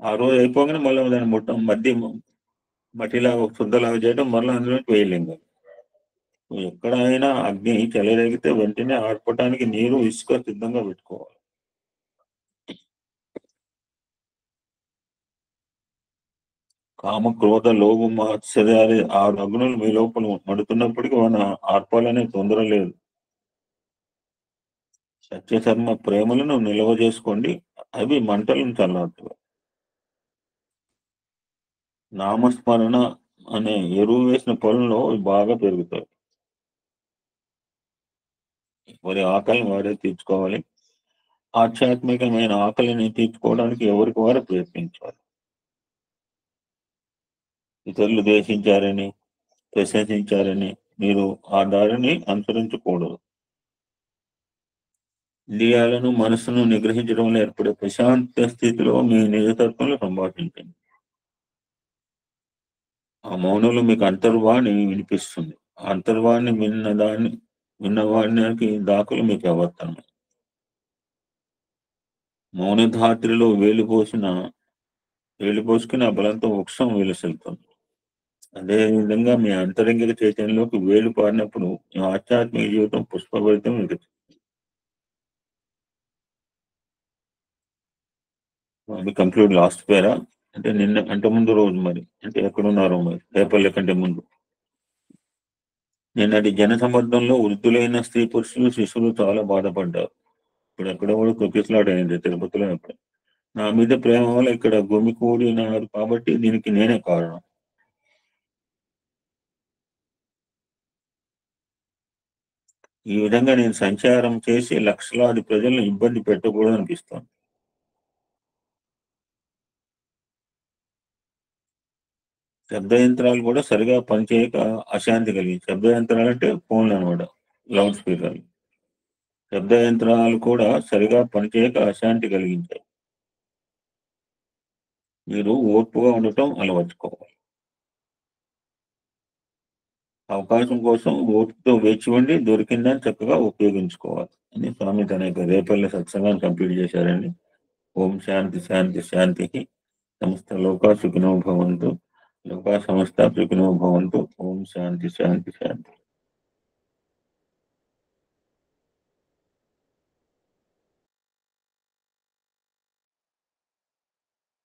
ఆ రోజు అయిపోగానే మళ్ళీ దాన్ని మట్టిలాగా శుద్ధలాగా చేయడం, మళ్ళీ అందులో వేయలింగం. ఎక్కడైనా అగ్ని చెలరేగితే వెంటనే ఆర్పటానికి నీరు, ఇసుక సిద్ధంగా పెట్టుకోవాలి. కామ, క్రోధ, లోభ, మాత్సర్యాలు 6 అగ్నులు మీ లోపల మడుతున్నప్పటికీ మన ఆర్పాలనే తొందర లేదు. సత్యధర్మ ప్రేమలను నిల్వ చేసుకోండి. అవి మంటలను చల్లార్చుతాయి. నామస్మరణ అనే ఎరువు వేసిన పొలంలో బాగా పెరుగుతాయి. ఎవరి ఆకలిని వారే తీర్చుకోవాలి. ఆధ్యాత్మికమైన ఆకలిని తీర్చుకోవడానికి ఎవరికి వారు ప్రయత్నించాలి. ఇతరులు దేశించారని, ప్రశంసించారని మీరు ఆ దారిని అనుసరించకూడదు. ఇంద్రియాలను, మనస్సును నిగ్రహించడంలో ఏర్పడే ప్రశాంత స్థితిలో మీ నిజతత్వంలో సంభాషించండి. ఆ మౌనంలో మీకు అంతర్వాణి వినిపిస్తుంది. ఆ అంతర్వాణి విన్నవాడికి దాఖలు మీకు అవర్తనం. మౌనధాత్రిలో వేలు పోసుకుని ఆ బలంతో వృక్షం వెలుసెళ్తుంది. అదే విధంగా మీ అంతరంగిక చైతన్యంలోకి వేలు పారినప్పుడు మీ ఆధ్యాత్మిక జీవితం పుష్పభరితం కంక్లూడ్ లాస్ట్ పేరా అంటే అంటే ముందు రోజు మరి అంటే ఎక్కడున్నారో మరి రేపల్లె కంటే ముందు నిన్నటి జన సమర్థంలో వృద్ధులైన స్త్రీ పురుషులు శిశువులు చాలా బాధపడ్డారు. ఇప్పుడు ఎక్కడ కూడా తొక్కిసలాటైంది తిరుపతిలో. ఎప్పుడు నా మీద ప్రేమ వల్ల ఇక్కడ గుమికూడినారు కాబట్టి దీనికి నేనే కారణం. ఈ విధంగా నేను సంచారం చేసి లక్షలాది ప్రజలను ఇబ్బంది పెట్టకూడదు అనిపిస్తాను. శబ్ద యంత్రాలు కూడా సరిగా పనిచేయక అశాంతి కలిగింది. శబ్ద యంత్రాలు అంటే ఫోన్లు అనమాట, లౌడ్ స్పీకర్లు. శబ్ద యంత్రాలు కూడా సరిగా పనిచేయక అశాంతి కలిగించాయి. మీరు ఓర్పుగా ఉండటం అలవర్చుకోవాలి. అవకాశం కోసం ఓర్పుతో వేచి ఉండి దొరికిందని చక్కగా ఉపయోగించుకోవాలి అని స్వామి తన యొక్క రేపల్లె సత్సంగాన్ని కంప్లీట్ చేశారండి. ఓం శాంతి శాంతి శాంతి. సమస్త లోకా సుఖినో భవంతు. లోకా సమస్త సుఖినో భవంతు. ఓం శాంతి శాంతి శాంతి.